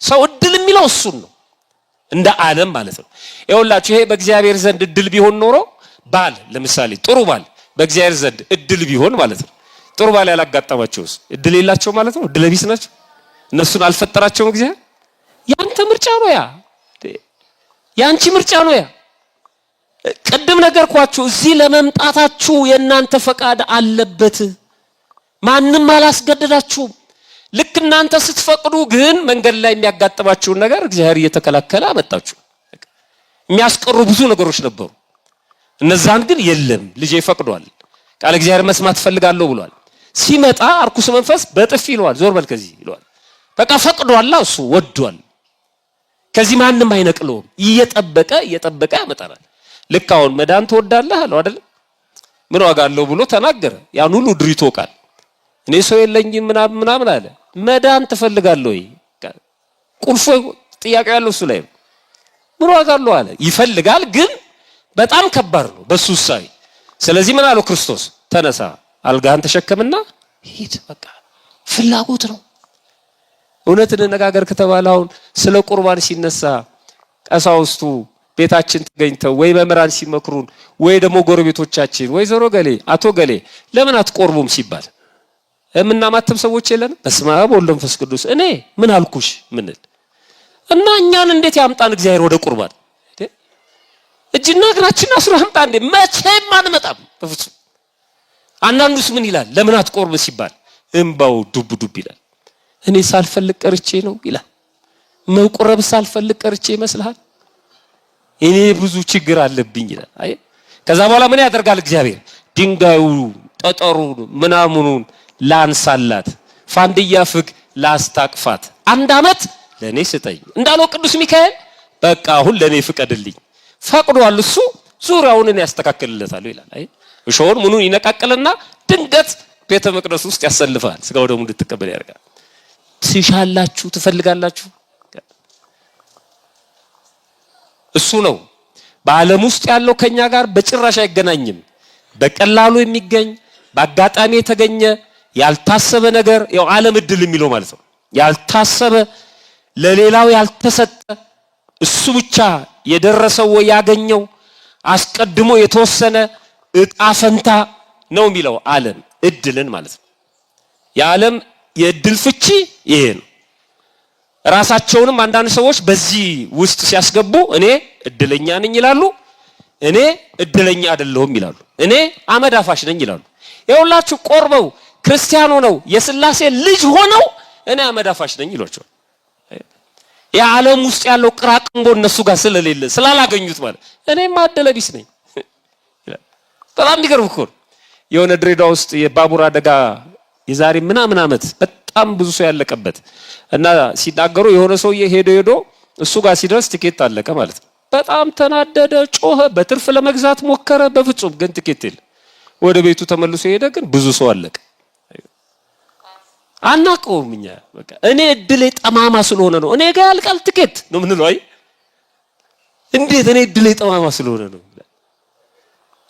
ሰው እድል የሚለው እሱን ነው እንደ ዓለም ማለት ነው። ይኸውላችሁ ይሄ በእግዚአብሔር ዘንድ እድል ቢሆን ኖሮ ባል ለምሳሌ ጥሩ ባል በእግዚአብሔር ዘንድ እድል ቢሆን ማለት ነው። ጥሩ ባል ያላጋጠማቸውስ እድል የላቸው ማለት ነው። እድለ ቢስ ናቸው። እነሱን አልፈጠራቸውም እግዚአብሔር። ያንተ ምርጫ ነው ያ ያንቺ ምርጫ ነው ያ። ቅድም ነገርኳችሁ እዚህ ለመምጣታችሁ የእናንተ ፈቃድ አለበት። ማንም አላስገደዳችሁም። ልክ እናንተ ስትፈቅዱ ግን መንገድ ላይ የሚያጋጥማችሁን ነገር እግዚአብሔር እየተከላከለ አመጣችሁ። የሚያስቀሩ ብዙ ነገሮች ነበሩ። እነዛን ግን የለም ልጄ ፈቅዷል፣ ቃል እግዚአብሔር መስማት ፈልጋለሁ ብሏል። ሲመጣ አርኩስ መንፈስ በጥፊ ይለዋል፣ ዞር በል ከዚህ ይለዋል። በቃ ፈቅዷል፣ እሱ ወዷል። ከዚህ ማንም አይነቅለውም። እየጠበቀ ያመጣናል። ልክ አሁን መዳን ትወዳለህ አለው አይደል? ምን ዋጋ አለው ብሎ ተናገረ። ያን ሁሉ ድሪቶ ቃል እኔ ሰው የለኝም ምናምን አለ። መዳን ትፈልጋለህ ወይ? ቁልፎ ጥያቄ ያለው እሱ ላይ ምን ዋጋ አለው አለ። ይፈልጋል ግን በጣም ከባድ ነው በሱ ውሳኔ። ስለዚህ ምን አለው ክርስቶስ? ተነሳ አልጋህን ተሸከምና ሂድ። በቃ ፍላጎት ነው። እውነት እንነጋገር ከተባለ አሁን ስለ ቁርባን ሲነሳ ቀሳውስቱ ቤታችን ተገኝተው ወይ መምህራን ሲመክሩን ወይ ደግሞ ጎረቤቶቻችን ወይዘሮ ገሌ አቶ ገሌ ለምን አትቆርቡም ሲባል የምናማተም ሰዎች የለንም። በስመ አብ ወወልድ ወመንፈስ ቅዱስ እኔ ምን አልኩሽ ምንል እና እኛን እንዴት ያምጣን እግዚአብሔር ወደ ቁርባን? እጅና እግራችን አስሮ ያምጣ እንዴ? መቼም አንመጣም በፍጹም። አንዳንዱስ ምን ይላል? ለምን አትቆርብ ሲባል እንባው ዱብ ዱብ ይላል። እኔ ሳልፈልግ ቀርቼ ነው ይላል። መቁረብ ሳልፈልግ ቀርቼ ይመስልሃል? እኔ ብዙ ችግር አለብኝ ይላል። አይ ከዛ በኋላ ምን ያደርጋል እግዚአብሔር? ድንጋዩ ጠጠሩ ምናምኑን ላንሳላት፣ ፋንድያ ፍግ ላስታቅፋት፣ 1 ዓመት ለኔ ስጠኝ እንዳለው ቅዱስ ሚካኤል በቃ አሁን ለኔ ፍቀድልኝ ፈቅዷል። እሱ ዙሪያውን እኔ ያስተካክልለታል ይላል። አይ እሾውን ምኑን ይነቃቀልና ድንገት ቤተ መቅደስ ውስጥ ያሰልፋል። ስጋው ደግሞ እንድትቀበል ያደርጋል። ትሻላችሁ ትፈልጋላችሁ እሱ ነው። በዓለም ውስጥ ያለው ከኛ ጋር በጭራሽ አይገናኝም። በቀላሉ የሚገኝ በአጋጣሚ የተገኘ ያልታሰበ ነገር ያው ዓለም እድል የሚለው ማለት ነው። ያልታሰበ ለሌላው ያልተሰጠ እሱ ብቻ የደረሰው ወይ ያገኘው አስቀድሞ የተወሰነ እጣ ፈንታ ነው የሚለው ዓለም እድልን ማለት ነው። የዓለም የእድል ፍቺ ይሄ ነው። ራሳቸውንም አንዳንድ ሰዎች በዚህ ውስጥ ሲያስገቡ እኔ እድለኛ ነኝ ይላሉ፣ እኔ እድለኛ አይደለሁም ይላሉ፣ እኔ አመድ አፋሽ ነኝ ይላሉ። ይኸውላችሁ ቆርበው ክርስቲያን ሆነው የሥላሴ ልጅ ሆነው እኔ አመድ አፋሽ ነኝ ይሏቸዋል። የዓለም ውስጥ ያለው ቅራቅንቦ እነሱ ጋር ስለሌለ ስላላገኙት ማለት እኔማ እድለ ቢስ ነኝ። በጣም የሚገርም እኮ የሆነ ድሬዳዋ ውስጥ የባቡር አደጋ የዛሬ ምናምን ዓመት በጣም ብዙ ሰው ያለቀበት እና ሲናገሩ የሆነ ሰውዬ ሄዶ እሱ ጋር ሲደርስ ቲኬት አለቀ ማለት ነው። በጣም ተናደደ፣ ጮኸ፣ በትርፍ ለመግዛት ሞከረ። በፍጹም ግን ቲኬት የለ። ወደ ቤቱ ተመልሶ ሄደ፣ ግን ብዙ ሰው አለቀ። አናውቀውም እኛ በቃ እኔ እድሌ ጠማማ ስለሆነ ነው እኔ ጋር ያልቃል ቲኬት ነው ምንለው። አይ እንዴት እኔ እድሌ ጠማማ ስለሆነ ነው?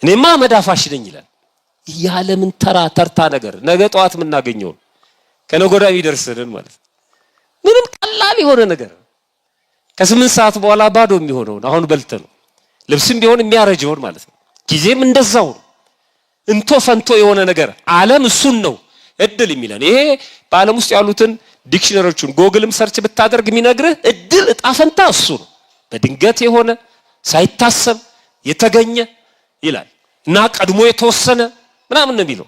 እኔማ መዳፋሽ ነኝ ይላል። የዓለምን ተርታ ነገር ነገ ጠዋት የምናገኘው ከነጎዳ የሚደርስልን ማለት ምንም ቀላል የሆነ ነገር ከ8 ሰዓት በኋላ ባዶ የሚሆነው አሁን በልተ ነው። ልብስም ቢሆን የሚያረጀውን ማለት ነው። ጊዜም እንደዛው እንቶ ፈንቶ የሆነ ነገር ዓለም እሱን ነው እድል የሚለን። ይሄ በዓለም ውስጥ ያሉትን ዲክሽነሪዎችን ጎግልም ሰርች ብታደርግ የሚነግርህ እድል እጣ ፈንታ እሱ ነው። በድንገት የሆነ ሳይታሰብ የተገኘ ይላል እና ቀድሞ የተወሰነ ምናምን ነው የሚለው።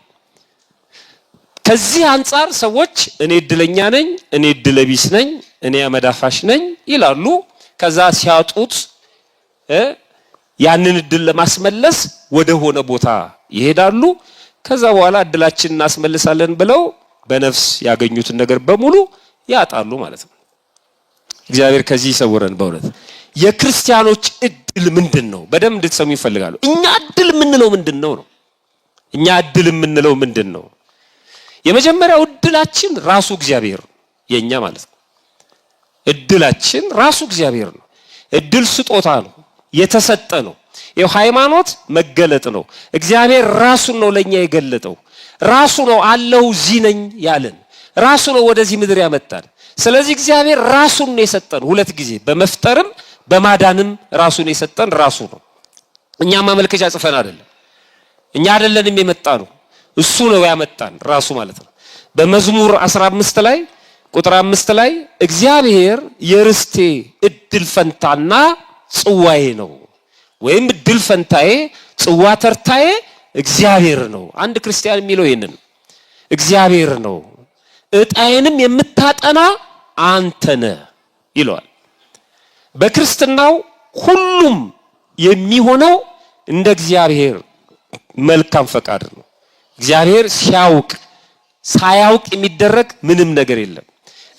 ከዚህ አንፃር ሰዎች እኔ እድለኛ ነኝ፣ እኔ እድለ ቢስ ነኝ፣ እኔ አመዳፋሽ ነኝ ይላሉ። ከዛ ሲያጡት ያንን እድል ለማስመለስ ወደ ሆነ ቦታ ይሄዳሉ። ከዛ በኋላ እድላችንን እናስመልሳለን ብለው በነፍስ ያገኙትን ነገር በሙሉ ያጣሉ ማለት ነው። እግዚአብሔር ከዚህ ይሰውረን። በእውነት የክርስቲያኖች እድል ምንድነው? በደንብ እንድትሰሙ ይፈልጋሉ። እኛ እድል የምንለው ምንድነው ነው? እኛ እድል የምንለው ምንድነው? የመጀመሪያው እድላችን ራሱ እግዚአብሔር የኛ ማለት ነው። እድላችን ራሱ እግዚአብሔር ነው። እድል ስጦታ ነው፣ የተሰጠ ነው። ይሄ ሃይማኖት መገለጥ ነው። እግዚአብሔር ራሱን ነው ለኛ የገለጠው። ራሱ ነው አለው እዚህ ነኝ ያለን። ራሱ ነው ወደዚህ ምድር ያመጣን። ስለዚህ እግዚአብሔር ራሱን ነው የሰጠን። ሁለት ጊዜ በመፍጠርም በማዳንም ራሱን የሰጠን ራሱ ነው። እኛ ማመልከቻ ጽፈን አይደለም፣ እኛ አይደለንም የመጣ ነው፣ እሱ ነው ያመጣን ራሱ ማለት ነው። በመዝሙር 15 ላይ ቁጥር 5 ላይ እግዚአብሔር የርስቴ እድል ፈንታና ጽዋዬ ነው፣ ወይም እድል ፈንታዬ ጽዋ ተርታዬ እግዚአብሔር ነው። አንድ ክርስቲያን የሚለው ይሄንን እግዚአብሔር ነው፣ እጣዬንም የምታጠና አንተ ነህ ይለዋል። በክርስትናው ሁሉም የሚሆነው እንደ እግዚአብሔር መልካም ፈቃድ ነው። እግዚአብሔር ሲያውቅ ሳያውቅ የሚደረግ ምንም ነገር የለም።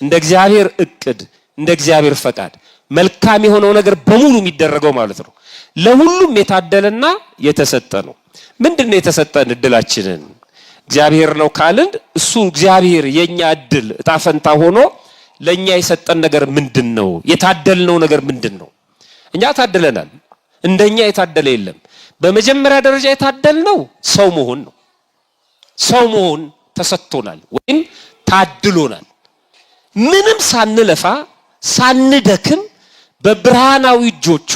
እንደ እግዚአብሔር እቅድ፣ እንደ እግዚአብሔር ፈቃድ መልካም የሆነው ነገር በሙሉ የሚደረገው ማለት ነው። ለሁሉም የታደለና የተሰጠ ነው። ምንድነው የተሰጠን? እድላችንን እግዚአብሔር ነው ካልን እሱ እግዚአብሔር የኛ እድል እጣ ፈንታ ሆኖ ለኛ የሰጠን ነገር ምንድነው? የታደልነው ነገር ምንድነው? እኛ ታደለናል። እንደኛ የታደለ የለም። በመጀመሪያ ደረጃ የታደልነው ሰው መሆን ነው። ሰው መሆን ተሰጥቶናል ወይም ታድሎናል። ምንም ሳንለፋ ሳንደክም በብርሃናዊ እጆቹ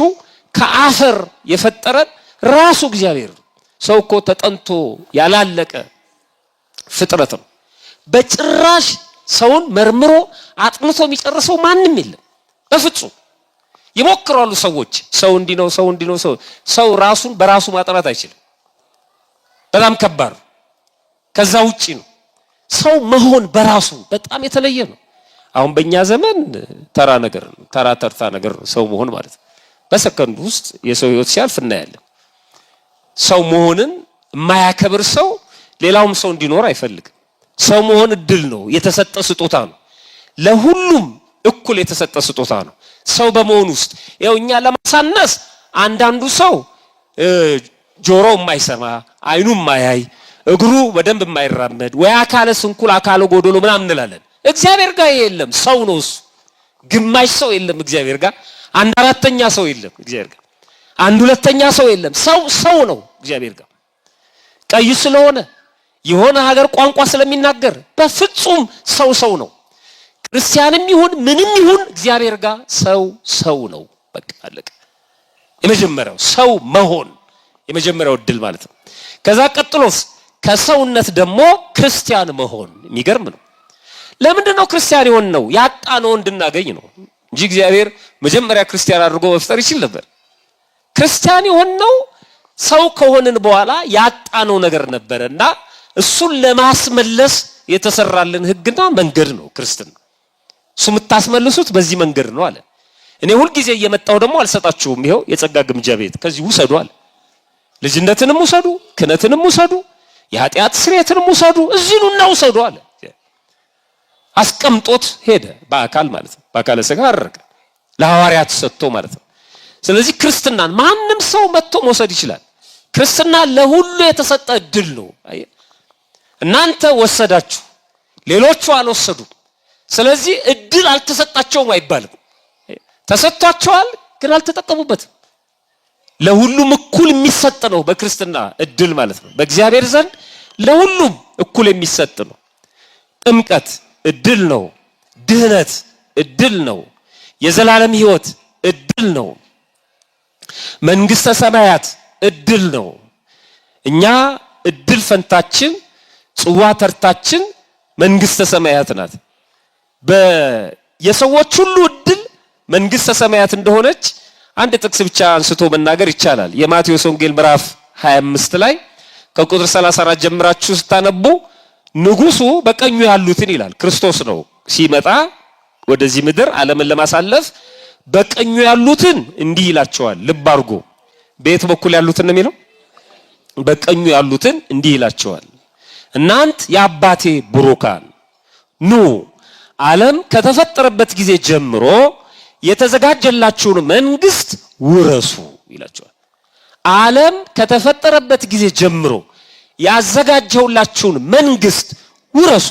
ከአፈር የፈጠረን ራሱ እግዚአብሔር ነው። ሰው እኮ ተጠንቶ ያላለቀ ፍጥረት ነው። በጭራሽ ሰውን መርምሮ አጥንቶ የሚጨርሰው ማንም የለም በፍጹም። ይሞክራሉ ሰዎች፣ ሰው እንዲህ ነው፣ ሰው እንዲህ ነው። ሰው ራሱን በራሱ ማጥናት አይችልም። በጣም ከባድ። ከዛ ውጪ ነው። ሰው መሆን በራሱ በጣም የተለየ ነው። አሁን በእኛ ዘመን ተራ ነገር ነው፣ ተራ ተርታ ነገር ነው ሰው መሆን ማለት ነው። በሰከንድ ውስጥ የሰው ህይወት ሲያልፍ እናያለን። ሰው መሆንን የማያከብር ሰው ሌላውም ሰው እንዲኖር አይፈልግም። ሰው መሆን እድል ነው፣ የተሰጠ ስጦታ ነው። ለሁሉም እኩል የተሰጠ ስጦታ ነው። ሰው በመሆን ውስጥ ያው እኛ ለማሳነስ አንዳንዱ ሰው ጆሮ የማይሰማ አይኑ የማያይ እግሩ በደንብ የማይራመድ ወይ አካለ ስንኩል አካለ ጎዶሎ ምናምን እንላለን። እግዚአብሔር ጋር የለም። ሰው ነው እሱ። ግማሽ ሰው የለም እግዚአብሔር ጋር። አንድ አራተኛ ሰው የለም እግዚአብሔር ጋር። አንድ ሁለተኛ ሰው የለም። ሰው ነው እግዚአብሔር ጋር። ቀይ ስለሆነ የሆነ ሀገር ቋንቋ ስለሚናገር በፍጹም ሰው ነው። ክርስቲያንም ይሁን ምንም ይሁን እግዚአብሔር ጋር ሰው ነው። በቃ አለቀ። የመጀመሪያው ሰው መሆን የመጀመሪያው እድል ማለት ነው። ከዛ ቀጥሎስ ከሰውነት ደግሞ ክርስቲያን መሆን የሚገርም ነው። ለምንድን ነው ክርስቲያን የሆን ነው? ያጣነው እንድናገኝ ነው እንጂ እግዚአብሔር መጀመሪያ ክርስቲያን አድርጎ መፍጠር ይችል ነበር። ክርስቲያን የሆን ነው ሰው ከሆንን በኋላ ያጣነው ነገር ነበርና እሱን ለማስመለስ የተሰራልን ህግና መንገድ ነው ክርስትና። እሱ የምታስመልሱት በዚህ መንገድ ነው አለ። እኔ ሁል ጊዜ እየመጣሁ ደግሞ አልሰጣችሁም፣ ይሄው የጸጋ ግምጃ ቤት ከዚህ ውሰዱ አለ። ልጅነትንም ውሰዱ፣ ክህነትንም ውሰዱ፣ የኃጢአት ስርየትንም ውሰዱ፣ እዚህ ኑና ውሰዱ አለ። አስቀምጦት ሄደ። በአካል ማለት ነው። በአካለ ሥጋ አረገ፣ ለሐዋርያት ሰጥቶ ማለት ነው። ስለዚህ ክርስትናን ማንም ሰው መጥቶ መውሰድ ይችላል። ክርስትና ለሁሉ የተሰጠ እድል ነው። እናንተ ወሰዳችሁ፣ ሌሎቹ አልወሰዱም። ስለዚህ እድል አልተሰጣቸውም አይባልም። ተሰጥቷቸዋል፣ ግን አልተጠቀሙበትም። ለሁሉም እኩል የሚሰጥ ነው በክርስትና እድል ማለት ነው። በእግዚአብሔር ዘንድ ለሁሉም እኩል የሚሰጥ ነው። ጥምቀት እድል ነው። ድህነት እድል ነው። የዘላለም ሕይወት እድል ነው። መንግስተ ሰማያት እድል ነው። እኛ እድል ፈንታችን ጽዋ ተርታችን መንግስተ ሰማያት ናት። የሰዎች ሁሉ እድል መንግስተ ሰማያት እንደሆነች አንድ ጥቅስ ብቻ አንስቶ መናገር ይቻላል። የማቴዎስ ወንጌል ምዕራፍ 25 ላይ ከቁጥር 34 ጀምራችሁ ስታነቡ ንጉሱ በቀኙ ያሉትን ይላል። ክርስቶስ ነው ሲመጣ ወደዚህ ምድር ዓለምን ለማሳለፍ በቀኙ ያሉትን እንዲህ ይላቸዋል። ልብ አድርጎ በየት በኩል ያሉትን ነው የሚለው? በቀኙ ያሉትን እንዲህ ይላቸዋል፣ እናንት የአባቴ ብሩካን ኑ ዓለም ከተፈጠረበት ጊዜ ጀምሮ የተዘጋጀላችሁን መንግስት ውረሱ ይላቸዋል። ዓለም ከተፈጠረበት ጊዜ ጀምሮ ያዘጋጀውላችሁን መንግስት ውረሱ።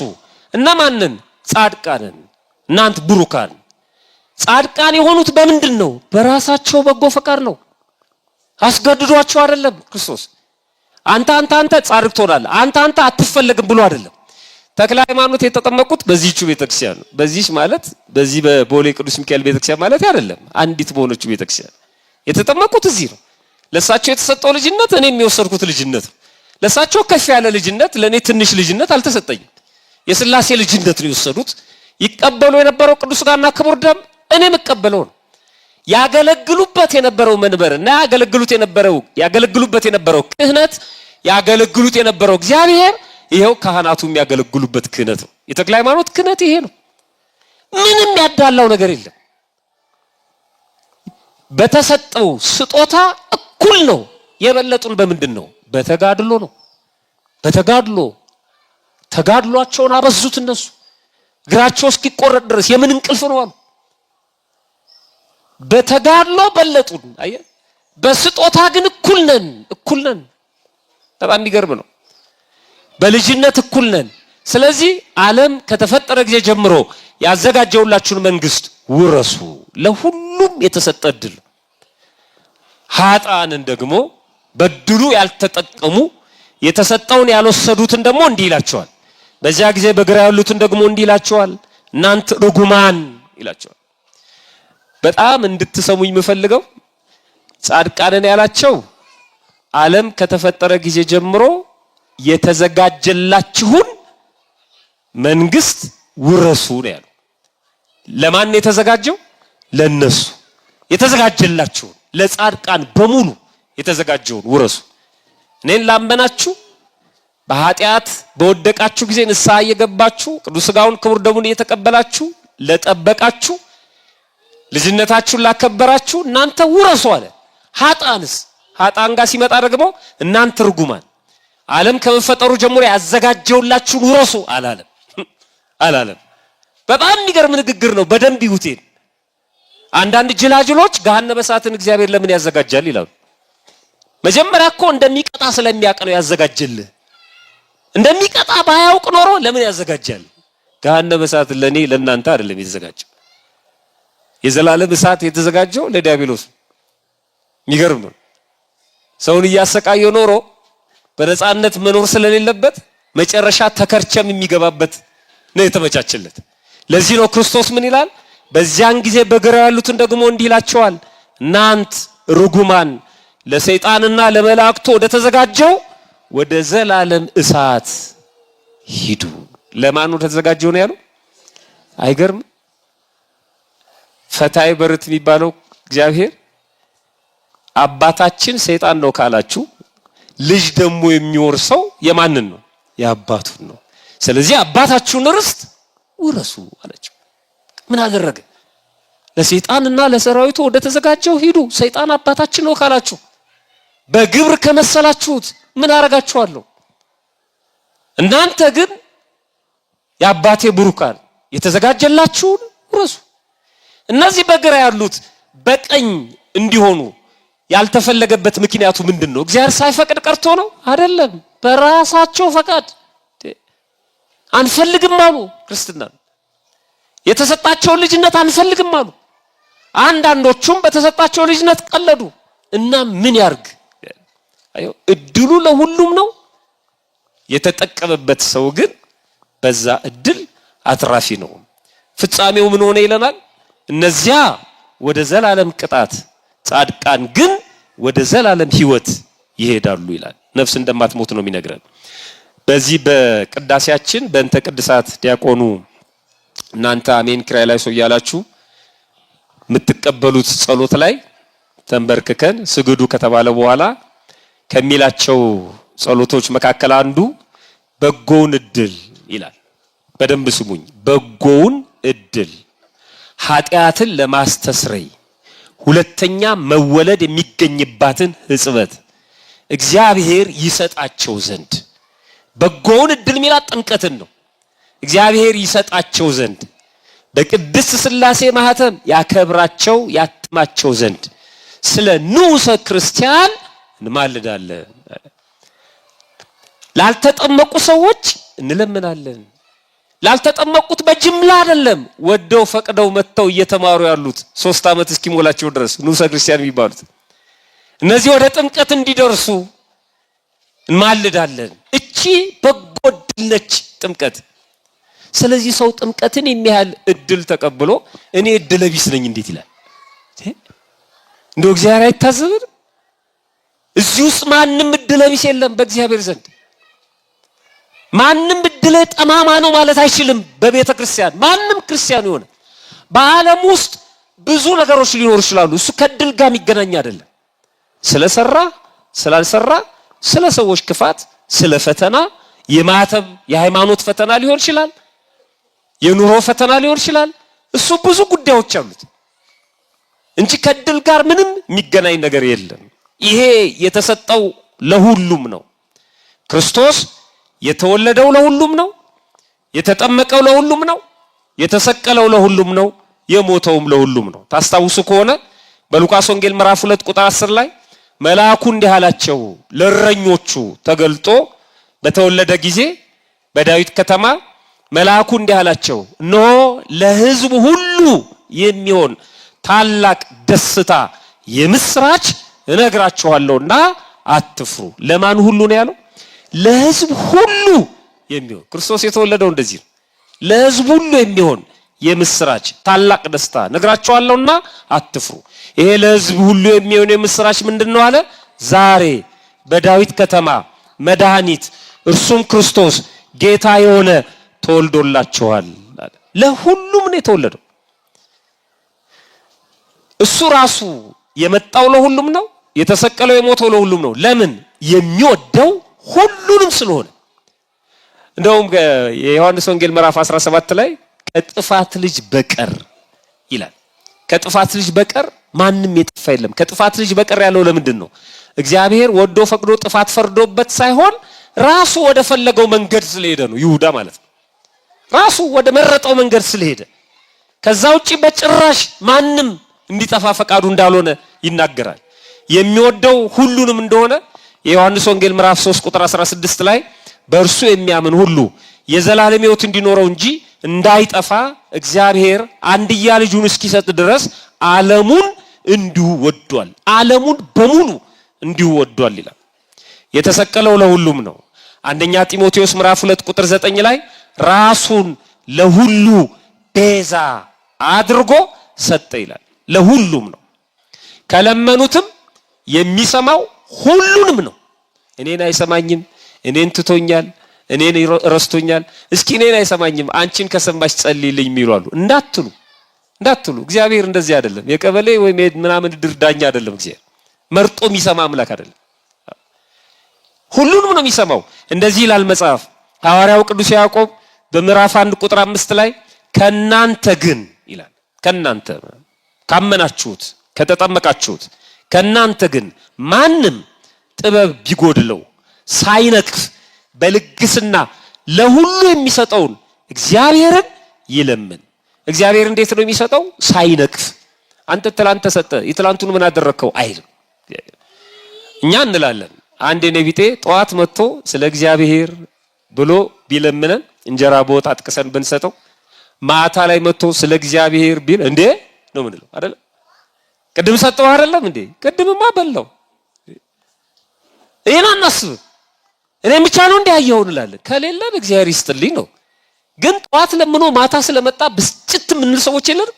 እነማንን? ጻድቃንን። እናንት ብሩካን። ጻድቃን የሆኑት በምንድን ነው? በራሳቸው በጎ ፈቃድ ነው። አስገድዷቸው አይደለም። ክርስቶስ አንተ ጻድቅ ትሆናለህ፣ አንተ አትፈለግም ብሎ አይደለም። ተክለ ሃይማኖት የተጠመቁት በዚህቹ ቤተክርስቲያን ነው። በዚህ ማለት በዚህ በቦሌ ቅዱስ ሚካኤል ቤተክርስቲያን ማለት አይደለም። አንዲት በሆነችው ቤተክርስቲያን የተጠመቁት እዚህ ነው። ለሳቸው የተሰጠው ልጅነት እኔም የወሰድኩት ልጅነት ነው። ለሳቸው ከፍ ያለ ልጅነት፣ ለኔ ትንሽ ልጅነት አልተሰጠኝም። የሥላሴ ልጅነት ነው የወሰዱት። ይቀበሉ የነበረው ቅዱስ ሥጋና ክቡር ደም እኔ መቀበለው ነው። ያገለግሉበት የነበረው መንበር እና ያገለግሉበት የነበረው ክህነት፣ ያገለግሉት የነበረው እግዚአብሔር ይሄው ካህናቱ የሚያገለግሉበት ክህነት ነው። የተክለ ሃይማኖት ክህነት ይሄ ነው። ምንም ያዳላው ነገር የለም። በተሰጠው ስጦታ እኩል ነው። የበለጡን በምንድን ነው? በተጋድሎ ነው። ተጋድሏቸውን አበዙት። እነሱ እግራቸው እስኪቆረጥ ድረስ የምን እንቅልፍ ነው አሉ። በተጋድሎ በለጡን። አየ በስጦታ ግን እኩል ነን። በጣም የሚገርም ነው። በልጅነት እኩል ነን። ስለዚህ ዓለም ከተፈጠረ ጊዜ ጀምሮ ያዘጋጀውላችሁን መንግስት ውረሱ። ለሁሉም የተሰጠ እድል። ኃጥአንን ደግሞ በድሉ ያልተጠቀሙ የተሰጠውን ያልወሰዱትን ደግሞ እንዲህ ይላቸዋል። በዚያ ጊዜ በግራ ያሉትን ደግሞ እንዲህ ይላቸዋል፣ እናንተ ርጉማን ይላቸዋል። በጣም እንድትሰሙኝ የምፈልገው ጻድቃንን ያላቸው ዓለም ከተፈጠረ ጊዜ ጀምሮ የተዘጋጀላችሁን መንግስት ውረሱ ነው ያለው። ለማን የተዘጋጀው? ለነሱ የተዘጋጀላችሁን፣ ለጻድቃን በሙሉ የተዘጋጀውን ውረሱ። እኔን ላመናችሁ በኃጢአት በወደቃችሁ ጊዜ ንስሐ እየገባችሁ ቅዱስ ሥጋውን ክቡር ደሙን እየተቀበላችሁ ለጠበቃችሁ ልጅነታችሁን ላከበራችሁ እናንተ ውረሱ አለ። ኃጥአን ጋር ሲመጣ ደግሞ እናንተ ርጉማን ዓለም ከመፈጠሩ ጀምሮ ያዘጋጀውላችሁን ውረሱ አላለም። በጣም የሚገርም ንግግር ነው። በደንብ ይሁቴን። አንዳንድ ጅላጅሎች ገሃነመ እሳትን እግዚአብሔር ለምን ያዘጋጃል ይላሉ። መጀመሪያ እኮ እንደሚቀጣ ስለሚያውቅ ነው ያዘጋጀልህ። እንደሚቀጣ ባያውቅ ኖሮ ለምን ያዘጋጃል? ገሃነመ እሳትን ለኔ ለእናንተ አይደለም የተዘጋጀው። የዘላለም እሳት የተዘጋጀው ለዲያብሎስ። የሚገርም ነው። ሰውን እያሰቃየው ኖሮ በነፃነት መኖር ስለሌለበት መጨረሻ ተከርቸም የሚገባበት ነው የተመቻቸለት። ለዚህ ነው ክርስቶስ ምን ይላል? በዚያን ጊዜ በግራ ያሉትን ደግሞ እንዲህ ይላቸዋል፣ እናንት ርጉማን ለሰይጣንና ለመላእክቱ ወደ ተዘጋጀው ወደ ዘላለም እሳት ሂዱ። ለማን ወደ ተዘጋጀው ነው ያለው? አይገርም? ፈታይ በርት የሚባለው እግዚአብሔር አባታችን ሰይጣን ነው ካላችሁ፣ ልጅ ደግሞ የሚወርሰው የማንን ነው? የአባቱን ነው። ስለዚህ አባታችሁን ርስት ውረሱ አላቸው። ምን አደረገ? ለሰይጣንና ለሰራዊቱ ወደ ተዘጋጀው ሂዱ። ሰይጣን አባታችን ነው ካላችሁ፣ በግብር ከመሰላችሁት ምን አረጋችኋለሁ? እናንተ ግን የአባቴ ብሩካን የተዘጋጀላችሁን ውረሱ። እነዚህ በግራ ያሉት በቀኝ እንዲሆኑ ያልተፈለገበት ምክንያቱ ምንድነው? እግዚአብሔር ሳይፈቅድ ቀርቶ ነው? አይደለም። በራሳቸው ፈቃድ አንፈልግም አሉ። ክርስትና የተሰጣቸውን ልጅነት አንፈልግም አሉ። አንዳንዶቹም በተሰጣቸው ልጅነት ቀለዱ እና ምን ያርግ? እድሉ ለሁሉም ነው። የተጠቀመበት ሰው ግን በዛ እድል አትራፊ ነው። ፍጻሜው ምን ሆነ ይለናል? እነዚያ ወደ ዘላለም ቅጣት፣ ጻድቃን ግን ወደ ዘላለም ሕይወት ይሄዳሉ ይላል። ነፍስ እንደማትሞት ነው የሚነግረን። በዚህ በቅዳሴያችን በእንተ ቅድሳት ዲያቆኑ እናንተ አሜን ኪርያ ላይ ሰው ያላችሁ የምትቀበሉት ጸሎት ላይ ተንበርክከን ስግዱ ከተባለ በኋላ ከሚላቸው ጸሎቶች መካከል አንዱ በጎውን እድል ይላል። በደንብ ስሙኝ። በጎውን እድል ኃጢአትን ለማስተስረይ ሁለተኛ መወለድ የሚገኝባትን ሕጽበት እግዚአብሔር ይሰጣቸው ዘንድ በጎውን እድል ሚላ ጥምቀትን ነው። እግዚአብሔር ይሰጣቸው ዘንድ በቅድስት ሥላሴ ማህተም ያከብራቸው ያትማቸው ዘንድ ስለ ንዑሰ ክርስቲያን እንማልዳለን። ላልተጠመቁ ሰዎች እንለምናለን። ላልተጠመቁት በጅምላ አይደለም፣ ወደው ፈቅደው መጥተው እየተማሩ ያሉት 3 ዓመት እስኪሞላቸው ድረስ ንዑሰ ክርስቲያን የሚባሉት እነዚህ ወደ ጥምቀት እንዲደርሱ እንማልዳለን። እቺ በጎ እድል ነች ጥምቀት። ስለዚህ ሰው ጥምቀትን የሚያህል እድል ተቀብሎ እኔ እድለ ቢስ ነኝ እንዴት ይላል? እንደው እግዚአብሔር አይታዘብም? እዚህ ውስጥ ማንም እድለ ቢስ የለም በእግዚአብሔር ዘንድ። ማንም እድለ ጠማማ ነው ማለት አይችልም። በቤተ ክርስቲያን ማንም ክርስቲያን ይሆነ በዓለም ውስጥ ብዙ ነገሮች ሊኖሩ ይችላሉ። እሱ ከእድል ጋር የሚገናኝ አይደለም። ስለሰራ ስላልሰራ፣ ስለ ሰዎች ክፋት፣ ስለ ፈተና፣ የማተብ የሃይማኖት ፈተና ሊሆን ይችላል፣ የኑሮ ፈተና ሊሆን ይችላል። እሱ ብዙ ጉዳዮች አሉት እንጂ ከእድል ጋር ምንም የሚገናኝ ነገር የለም። ይሄ የተሰጠው ለሁሉም ነው። ክርስቶስ የተወለደው ለሁሉም ነው። የተጠመቀው ለሁሉም ነው። የተሰቀለው ለሁሉም ነው። የሞተውም ለሁሉም ነው። ታስታውሱ ከሆነ በሉቃስ ወንጌል ምዕራፍ 2 ቁጥር 10 ላይ መልአኩ እንዲህ አላቸው፣ ለእረኞቹ ተገልጦ በተወለደ ጊዜ በዳዊት ከተማ መልአኩ እንዲህ አላቸው፣ እነሆ ለሕዝብ ሁሉ የሚሆን ታላቅ ደስታ የምስራች እነግራችኋለሁና አትፍሩ። ለማን ሁሉ ነው ያለው? ለሕዝብ ሁሉ የሚሆን። ክርስቶስ የተወለደው እንደዚህ ነው። ለሕዝብ ሁሉ የሚሆን የምስራች ታላቅ ደስታ እነግራችኋለሁና አትፍሩ። ይሄ ለሕዝብ ሁሉ የሚሆን የምስራች ምንድነው አለ? ዛሬ በዳዊት ከተማ መድኃኒት እርሱም ክርስቶስ ጌታ የሆነ ተወልዶላችኋል አለ። ለሁሉም ነው የተወለደው። እሱ ራሱ የመጣው ለሁሉም ነው። የተሰቀለው የሞተው ለሁሉም ነው። ለምን? የሚወደው ሁሉንም ስለሆነ። እንደውም የዮሐንስ ወንጌል ምዕራፍ 17 ላይ ከጥፋት ልጅ በቀር ይላል። ከጥፋት ልጅ በቀር ማንም የጠፋ የለም። ከጥፋት ልጅ በቀር ያለው ለምንድን ነው? እግዚአብሔር ወዶ ፈቅዶ ጥፋት ፈርዶበት ሳይሆን ራሱ ወደ ፈለገው መንገድ ስለሄደ ነው። ይሁዳ ማለት ነው። ራሱ ወደ መረጠው መንገድ ስለሄደ ከዛ ውጪ በጭራሽ ማንም እንዲጠፋ ፈቃዱ እንዳልሆነ ይናገራል። የሚወደው ሁሉንም እንደሆነ የዮሐንስ ወንጌል ምዕራፍ 3 ቁጥር 16 ላይ በእርሱ የሚያምን ሁሉ የዘላለም ሕይወት እንዲኖረው እንጂ እንዳይጠፋ እግዚአብሔር አንድያ ልጁን እስኪሰጥ ድረስ ዓለሙን እንዲሁ ወዷል። ዓለሙን በሙሉ እንዲሁ ወዷል ይላል። የተሰቀለው ለሁሉም ነው። አንደኛ ጢሞቴዎስ ምዕራፍ 2 ቁጥር 9 ላይ ራሱን ለሁሉ ቤዛ አድርጎ ሰጠ ይላል። ለሁሉም ነው። ከለመኑትም የሚሰማው ሁሉንም ነው። እኔን አይሰማኝም፣ እኔን ትቶኛል፣ እኔን ረስቶኛል፣ እስኪ እኔን አይሰማኝም አንቺን ከሰማሽ ጸልይልኝ የሚሉ አሉ። እንዳትሉ እግዚአብሔር እንደዚህ አይደለም። የቀበሌ ወይ ምናምን ድርዳኛ አይደለም። እግዚአብሔር መርጦ የሚሰማ አምላክ አይደለም። ሁሉንም ነው የሚሰማው። እንደዚህ ይላል መጽሐፍ። ሐዋርያው ቅዱስ ያዕቆብ በምዕራፍ 1 ቁጥር 5 ላይ ከናንተ ግን ይላል፣ ከናንተ ካመናችሁት ከተጠመቃችሁት ከናንተ ግን ማንም ጥበብ ቢጎድለው ሳይነቅፍ በልግስና ለሁሉ የሚሰጠውን እግዚአብሔርን ይለምን። እግዚአብሔር እንዴት ነው የሚሰጠው? ሳይነቅፍ። አንተ ትላንት ተሰጠ፣ የትላንቱን ምን አደረከው አይልም። እኛ እንላለን አንድ የነቢጤ ጠዋት መጥቶ ስለ እግዚአብሔር ብሎ ቢለምነን እንጀራ በወጥ አጥቅሰን ብንሰጠው ማታ ላይ መጥቶ ስለ እግዚአብሔር ቢል እንዴ ነው ምንለው አይደል? ቅድም ሰጠው አይደለም እንዴ? ቅድምማ በላው። ይሄን አናስብ። እኔ ብቻ ነው እንዲያየው እንላለን። ከሌለን እግዚአብሔር ይስጥልኝ ነው። ግን ጧት ለምኖ ማታ ስለመጣ ብስጭት ምን ሰዎች የለንም።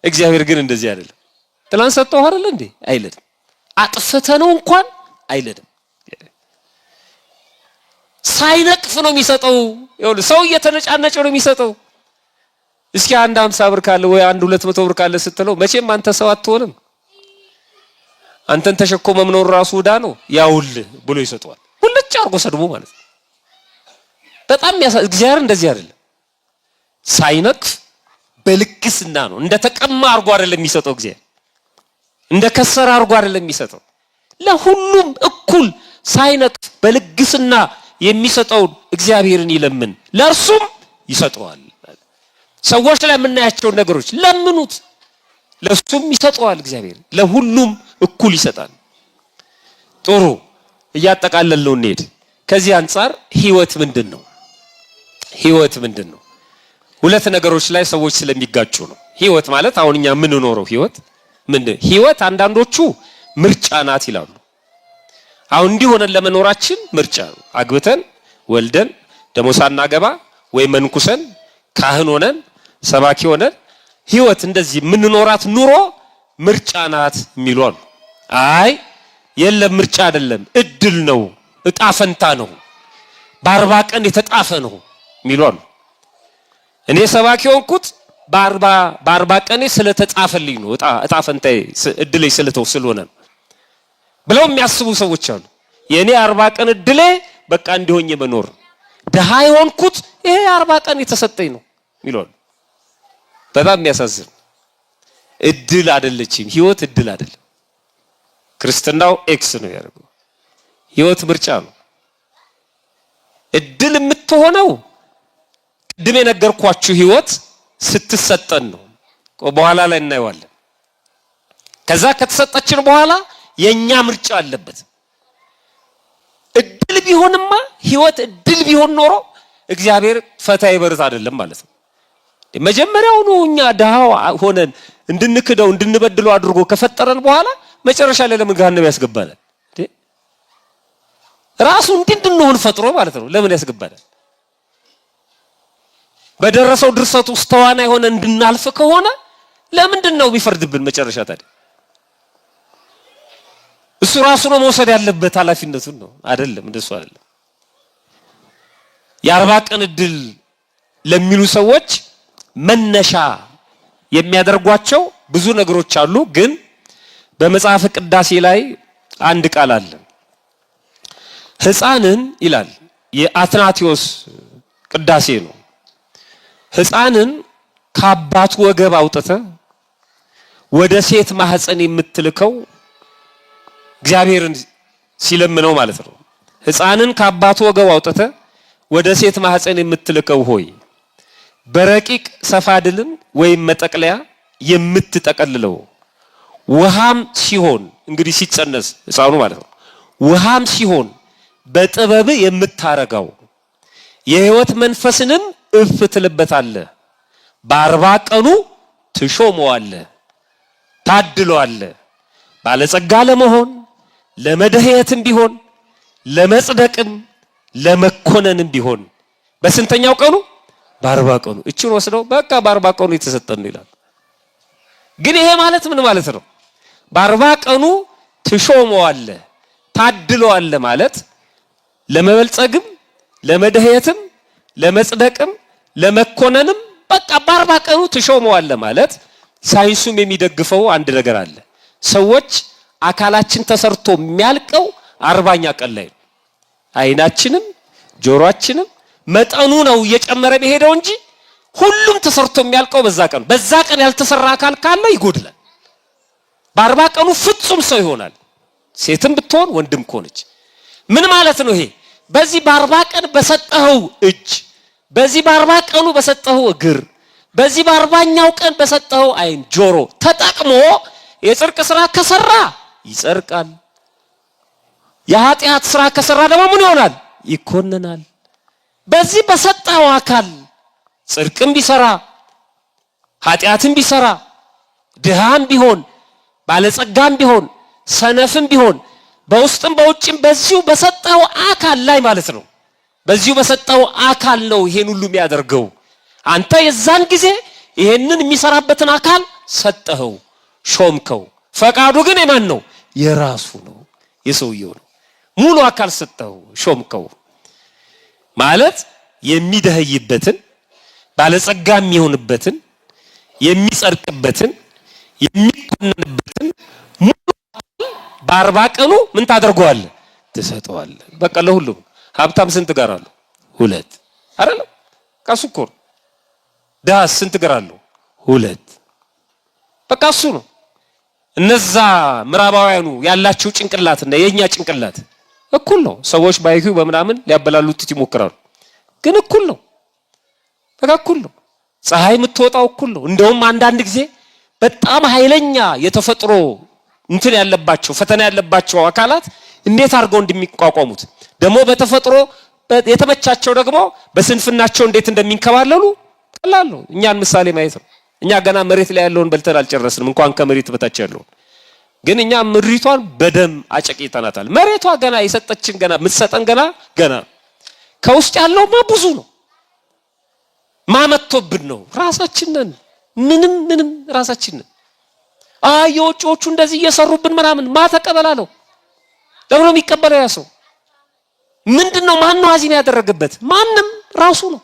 እግዚአብሔር ግን እንደዚህ አይደለም። ትላንት ሰጠው አይደል እንዴ አይልም። አጥፍተነው እንኳን አይልም። ሳይነቅፍ ነው የሚሰጠው። ይኸውልህ ሰው እየተነጫነጨ ነው የሚሰጠው። እስኪ አንድ 50 ብር ካለ ወይ አንድ 200 ብር ካለ ስትለው መቼም አንተ ሰው አትሆንም። አንተን ተሸክሞ መኖር ራሱ ዕዳ ነው። ያውልህ ብሎ ይሰጠዋል። ሁልጭ አርጎ ሰድቦ ማለት ነው። በጣም እግዚአብሔር እንደዚህ አይደለም። ሳይነቅፍ በልግስና ነው። እንደ ተቀማ አርጎ አይደለም የሚሰጠው። እግዚአብሔር እንደ ከሰረ አርጎ አይደለም የሚሰጠው። ለሁሉም እኩል ሳይነቅፍ በልግስና የሚሰጠው እግዚአብሔርን ይለምን ለእርሱም ይሰጠዋል። ሰዎች ላይ የምናያቸው ነገሮች ለምኑት ለሱም ይሰጠዋል። እግዚአብሔር ለሁሉም እኩል ይሰጣል። ጥሩ እያጠቃለልነው እንሄድ። ከዚህ አንፃር ህይወት ምንድነው? ህይወት ምንድነው? ሁለት ነገሮች ላይ ሰዎች ስለሚጋጩ ነው። ህይወት ማለት አሁን እኛ የምንኖረው ህይወት ምንድነው? ህይወት አንዳንዶቹ ምርጫ ናት ይላሉ። አሁን እንዲህ ሆነን ለመኖራችን ምርጫ ነው። አግብተን ወልደን ደሞ ሳናገባ ወይ መንኩሰን ካህን ሆነን ሰባኪ ሆነን ህይወት እንደዚህ የምንኖራት ኑሮ ምርጫ ናት የሚሉ አሉ። አይ የለም ምርጫ አይደለም፣ እድል ነው፣ እጣ ፈንታ ነው፣ በ40 ቀን የተጣፈ ነው የሚሉ አሉ። እኔ ሰባኪ ሆንኩት በ40 ቀኔ ስለተጻፈልኝ ነው፣ እጣ ፈንታዬ እድሌ ስለሆነ ነው ብለው የሚያስቡ ሰዎች አሉ። የኔ 40 ቀን እድሌ በቃ እንዲሆኝ መኖር፣ ደሃ የሆንኩት ይሄ 40 ቀን የተሰጠኝ ነው ይላሉ። በጣም የሚያሳዝን እድል አይደለችም ህይወት። እድል አይደለም። ክርስትናው ኤክስ ነው ያደረገው። ህይወት ምርጫ ነው። እድል የምትሆነው ቅድም የነገርኳችሁ ህይወት ስትሰጠን ነው። በኋላ ላይ እናየዋለን። ከዛ ከተሰጠችን በኋላ የኛ ምርጫ አለበት። እድል ቢሆንማ ህይወት እድል ቢሆን ኖሮ እግዚአብሔር ፈታይ በርት አይደለም ማለት ነው። መጀመሪያው ነው እኛ ደሃው ሆነን እንድንክደው እንድንበድለው አድርጎ ከፈጠረን በኋላ መጨረሻ ላይ ለምን ገሃነም ያስገባናል? ራሱ እንድንሆን ፈጥሮ ማለት ነው። ለምን ያስገባናል? በደረሰው ድርሰት ውስጥ ተዋናይ ሆነን እንድናልፍ ከሆነ ለምንድን ነው የሚፈርድብን መጨረሻ ታዲያ? እሱ ራሱ ነው መውሰድ ያለበት ኃላፊነቱን ነው አይደለም? እንደሱ አይደለም። የ40 ቀን እድል ለሚሉ ሰዎች መነሻ የሚያደርጓቸው ብዙ ነገሮች አሉ። ግን በመጽሐፍ ቅዳሴ ላይ አንድ ቃል አለ። ሕፃንን ይላል፣ የአትናቴዎስ ቅዳሴ ነው። ሕፃንን ከአባቱ ወገብ አውጥተ ወደ ሴት ማህፀን የምትልከው እግዚአብሔርን ሲለምነው ማለት ነው። ሕፃንን ከአባቱ ወገብ አውጥተ ወደ ሴት ማህፀን የምትልከው ሆይ በረቂቅ ሰፋድልን ወይም መጠቅለያ የምትጠቀልለው ውሃም ሲሆን እንግዲህ ሲጸነስ ሕፃኑ ማለት ነው። ውሃም ሲሆን በጥበብ የምታረጋው የህይወት መንፈስንም እፍ ትልበታለህ። በ40 ቀኑ ትሾመዋለህ፣ ታድለዋለህ። ባለጸጋ ለመሆን ለመድህየትም ቢሆን ለመጽደቅም ለመኮነንም ቢሆን በስንተኛው ቀኑ? በ40 ቀኑ። እቺን ወስደው በቃ በ40 ቀኑ የተሰጠን ነው ይላል። ግን ይሄ ማለት ምን ማለት ነው? በ40 ቀኑ ትሾመዋለህ ታድለዋለህ ማለት ለመበልጸግም ለመድህየትም ለመጽደቅም ለመኮነንም በቃ በ40 ቀኑ ትሾመዋለህ ማለት ሳይንሱም የሚደግፈው አንድ ነገር አለ። ሰዎች አካላችን ተሰርቶ የሚያልቀው 40ኛ ቀን ላይ ነው። አይናችንም ጆሮአችንም መጠኑ ነው እየጨመረ በሄደው እንጂ ሁሉም ተሰርቶ የሚያልቀው በዛ ቀን ያልተሰራ አካል ካለ ይጎድላል። በ40 ቀኑ ፍጹም ሰው ይሆናል። ሴትም ብትሆን ወንድም ከሆነች ምን ማለት ነው ይሄ? በዚህ በ40 ቀን በሰጠኸው እጅ፣ በዚህ በ40 ቀኑ በሰጠኸው እግር፣ በዚህ በ40ኛው ቀን በሰጠኸው አይን ጆሮ ተጠቅሞ የጽድቅ ስራ ከሰራ ይጸድቃል። የኃጢአት ስራ ከሰራ ደግሞ ምን ይሆናል? ይኮነናል። በዚህ በሰጠው አካል ጽድቅም ቢሰራ ኃጢአትም ቢሰራ ድሃም ቢሆን ባለጸጋም ቢሆን ሰነፍም ቢሆን በውስጥም በውጭም በዚሁ በሰጠው አካል ላይ ማለት ነው በዚሁ በሰጠው አካል ነው ይሄን ሁሉ የሚያደርገው። አንተ የዛን ጊዜ ይሄንን የሚሰራበትን አካል ሰጠኸው፣ ሾምከው። ፈቃዱ ግን የማን ነው? የራሱ ነው፣ የሰውየው ነው። ሙሉ አካል ሰጠኸው፣ ሾምከው ማለት የሚደህይበትን፣ ባለጸጋ የሚሆንበትን፣ የሚጸድቅበትን፣ የሚኮነንበትን ሙሉ በ40 ቀኑ ምን ታደርገዋለህ? ትሰጠዋለህ። በቃ ለሁሉም። ሀብታም ስንት ጋር አለው? 2 አይደለም? ካሱ እኮ ነው። ድሃ ስንት ጋር አለው? 2። በቃ እሱ ነው። እነዛ ምዕራባውያኑ ያላቸው ጭንቅላትና የኛ ጭንቅላት እኩል ነው። ሰዎች ባይኩ በምናምን ሊያበላሉት ይሞክራሉ፣ ግን እኩል ነው። በቃ እኩል ነው። ፀሐይ የምትወጣው እኩል ነው። እንደውም አንዳንድ ጊዜ በጣም ኃይለኛ የተፈጥሮ እንትን ያለባቸው ፈተና ያለባቸው አካላት እንዴት አድርገው እንደሚቋቋሙት ደግሞ በተፈጥሮ የተመቻቸው ደግሞ በስንፍናቸው እንዴት እንደሚንከባለሉ ቀላል ነው። እኛን ምሳሌ ማየት ነው። እኛ ገና መሬት ላይ ያለውን በልተን አልጨረስንም፣ እንኳን ከመሬት በታች ያለውን። ግን እኛ ምድሪቷን በደም አጨቂተናታል። መሬቷ ገና የሰጠችን ገና የምትሰጠን ገና ከውስጥ ያለውማ ብዙ ነው። ማመጥቶብን ነው ራሳችን ነን። ምንም ራሳችን ነን። የውጭዎቹ እንደዚህ እየሰሩብን ምናምን ማተቀበላለው ለምን የሚቀበለው? ያ ሰው ምንድነው? ማን ነው ሀዚን ያደረገበት? ማንም ራሱ ነው።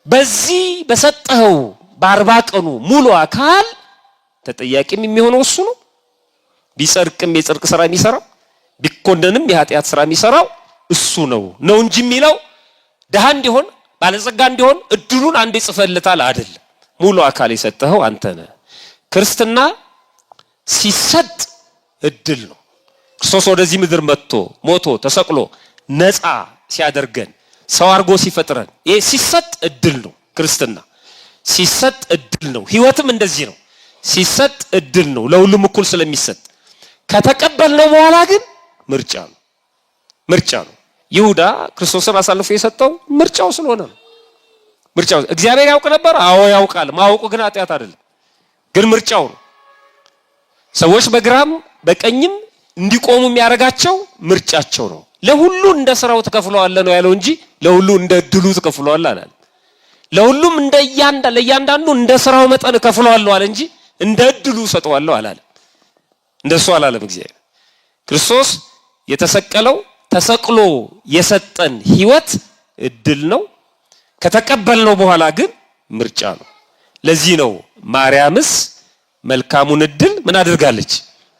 በዚህ በሰጠኸው በ40 ቀኑ ሙሉ አካል ተጠያቂም የሚሆነው እሱ ነው። ቢጸድቅም የጽድቅ ስራ የሚሰራው፣ ቢኮነንም የኃጢአት ስራ የሚሰራው እሱ ነው እንጂ የሚለው ድሃ እንዲሆን ባለጸጋ እንዲሆን እድሉን አንድ ይጽፈልታል አይደለም። ሙሉ አካል የሰጠኸው አንተ ነህ። ክርስትና ሲሰጥ እድል ነው። ክርስቶስ ወደዚህ ምድር መጥቶ ሞቶ ተሰቅሎ ነፃ ሲያደርገን ሰው አድርጎ ሲፈጥረን ይሄ ሲሰጥ እድል ነው። ክርስትና ሲሰጥ እድል ነው። ህይወትም እንደዚህ ነው። ሲሰጥ እድል ነው፣ ለሁሉም እኩል ስለሚሰጥ። ከተቀበልነው በኋላ ግን ምርጫ ነው። ይሁዳ ክርስቶስን አሳልፎ የሰጠው ምርጫው ስለሆነ ነው። ምርጫው እግዚአብሔር ያውቅ ነበር። አዎ ያውቃል። ማወቁ ግን ኃጢአት አይደለም፣ ግን ምርጫው ነው። ሰዎች በግራም በቀኝም እንዲቆሙ የሚያደርጋቸው ምርጫቸው ነው። ለሁሉ እንደ ስራው ተከፍሏል ነው ያለው እንጂ ለሁሉ እንደ እድሉ ተከፍሏል አላለም። ለሁሉም ለእያንዳንዱ እንደ ስራው መጠን ከፍሏል አለ እንጂ እንደ እድሉ ሰጠዋለሁ አላለም። እንደሱ አላለም እግዚአብሔር። ክርስቶስ የተሰቀለው ተሰቅሎ የሰጠን ህይወት እድል ነው። ከተቀበልነው በኋላ ግን ምርጫ ነው። ለዚህ ነው ማርያምስ መልካሙን እድል ምን አድርጋለች?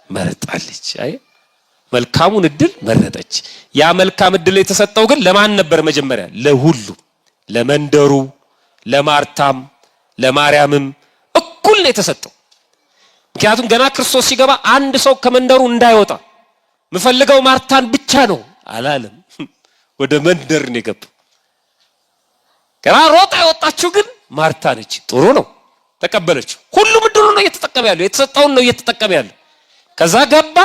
መረጣለች። አይ መልካሙን እድል መረጠች። ያ መልካም እድል የተሰጠው ግን ለማን ነበር? መጀመሪያ ለሁሉ፣ ለመንደሩ፣ ለማርታም ለማርያምም እኩል ነው የተሰጠው። ምክንያቱም ገና ክርስቶስ ሲገባ አንድ ሰው ከመንደሩ እንዳይወጣ ምፈልገው ማርታን ብቻ ነው አላለም። ወደ መንደር ነው የገባው። ገና ሮጣ የወጣችው ግን ማርታ ነች። ጥሩ ነው ተቀበለችው። ሁሉም እድሉ ነው እየተጠቀመ ያለው፣ የተሰጠውን ነው እየተጠቀመ ያለው። ከዛ ገባ፣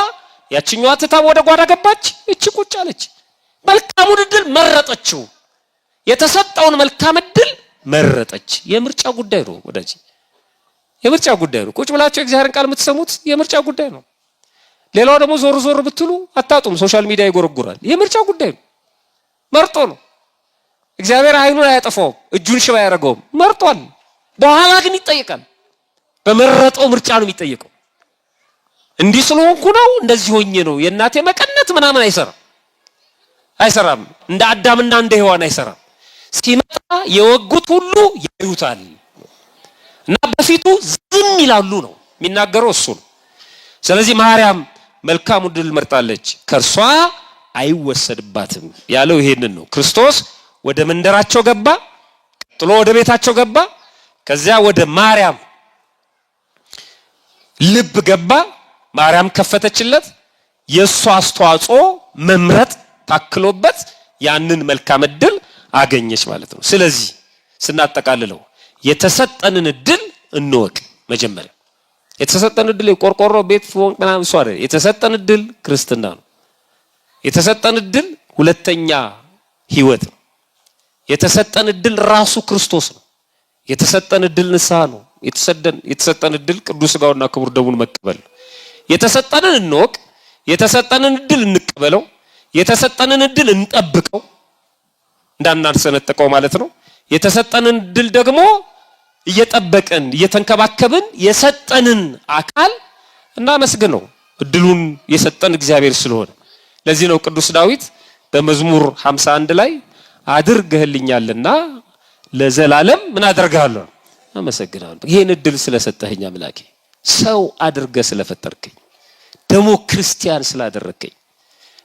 ያችኛዋ ትታ ወደ ጓዳ ገባች፣ እቺ ቁጭ አለች። መልካሙን እድል መረጠችው። የተሰጠውን መልካም እድል መረጠች። የምርጫ ጉዳይ ነው ወዳጅ፣ የምርጫ ጉዳይ ነው። ቁጭ ብላችሁ እግዚአብሔርን ቃል የምትሰሙት የምርጫ ጉዳይ ነው። ሌላው ደግሞ ዞር ብትሉ አታጡም፣ ሶሻል ሚዲያ ይጎረጉራል። የምርጫ ጉዳይ ነው። መርጦ ነው። እግዚአብሔር አይኑን አያጠፋውም፣ እጁን ሽባ ያደርገውም፣ መርጧል። በኋላ ግን ይጠየቃል። በመረጠው ምርጫ ነው የሚጠየቀው። እንዲህ ስለሆንኩ ነው እንደዚህ ሆኜ ነው የእናቴ መቀነት ምናምን አይሰራም። እንደ አዳምና እንደ ሔዋን አይሰራም። ሲመጣ የወጉት ሁሉ ያዩታል እና በፊቱ ዝም ይላሉ ነው የሚናገረው እሱ ነው። ስለዚህ ማርያም መልካም ዕድል መርጣለች፣ ከእርሷ አይወሰድባትም ያለው ይሄንን ነው። ክርስቶስ ወደ መንደራቸው ገባ፣ ቀጥሎ ወደ ቤታቸው ገባ፣ ከዚያ ወደ ማርያም ልብ ገባ። ማርያም ከፈተችለት። የእሱ አስተዋጽኦ መምረጥ ታክሎበት ያንን መልካም ዕድል አገኘች ማለት ነው። ስለዚህ ስናጠቃልለው የተሰጠንን ዕድል እንወቅ። መጀመሪያ የተሰጠን ዕድል የቆርቆሮ ቤት ፎቅ ምናምን እሱ አይደል። የተሰጠን ዕድል ክርስትና ነው። የተሰጠን ዕድል ሁለተኛ ህይወት ነው። የተሰጠን ዕድል ራሱ ክርስቶስ ነው። የተሰጠን ዕድል ንስሐ ነው። የተሰጠን ዕድል ቅዱስ ሥጋውና ክቡር ደሙን መቀበል ነው። የተሰጠንን እንወቅ፣ የተሰጠንን ዕድል እንቀበለው። የተሰጠንን እድል እንጠብቀው እንዳናንሰነጥቀው ማለት ነው። የተሰጠንን እድል ደግሞ እየጠበቅን እየተንከባከብን የሰጠንን አካል እናመስግነው እድሉን የሰጠን እግዚአብሔር ስለሆነ። ለዚህ ነው ቅዱስ ዳዊት በመዝሙር 51 ላይ አድርገህልኛልና ለዘላለም ምን አደርጋለሁ አመሰግናለሁ። ይሄን እድል ስለሰጠኸኝ አምላኬ፣ ሰው አድርገህ ስለፈጠርከኝ፣ ደሞ ክርስቲያን ስላደረከኝ፣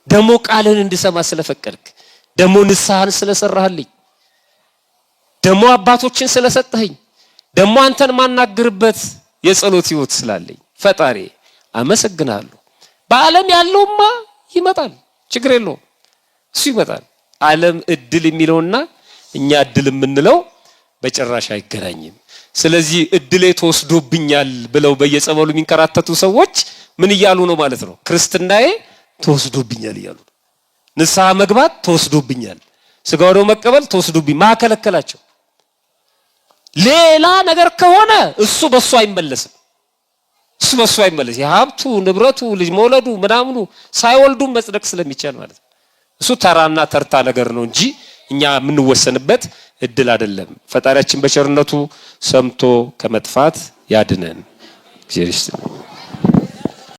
ደሞ ቃልን እንድሰማ ስለፈቀድክ፣ ደሞ ንስሐን ስለሰራህልኝ፣ ደሞ አባቶችን ስለሰጠኸኝ፣ ደሞ አንተን ማናገርበት የጸሎት ህይወት ስላለኝ ፈጣሪ አመሰግናለሁ። በዓለም ያለውማ ይመጣል፣ ችግር የለውም፣ እሱ ይመጣል። ዓለም እድል የሚለውና እኛ እድል የምንለው በጭራሽ አይገናኝም። ስለዚህ እድሌ ተወስዶብኛል ብለው በየጸበሉ የሚንከራተቱ ሰዎች ምን እያሉ ነው ማለት ነው? ክርስትናዬ ተወስዶብኛል እያሉ ነው። ንስሐ መግባት ተወስዶብኛል፣ ስጋ ወደሙ መቀበል ተወስዶብኝ። ማከለከላቸው ሌላ ነገር ከሆነ እሱ በሱ አይመለስም። እሱ በሱ አይመለስ። የሀብቱ ንብረቱ ልጅ መውለዱ ምናምኑ ሳይወልዱ መጽደቅ ስለሚቻል ማለት ነው። እሱ ተራና ተርታ ነገር ነው እንጂ እኛ የምንወሰንበት እድል አይደለም። ፈጣሪያችን በቸርነቱ ሰምቶ ከመጥፋት ያድነን። እግዚአብሔር ይስጥልን።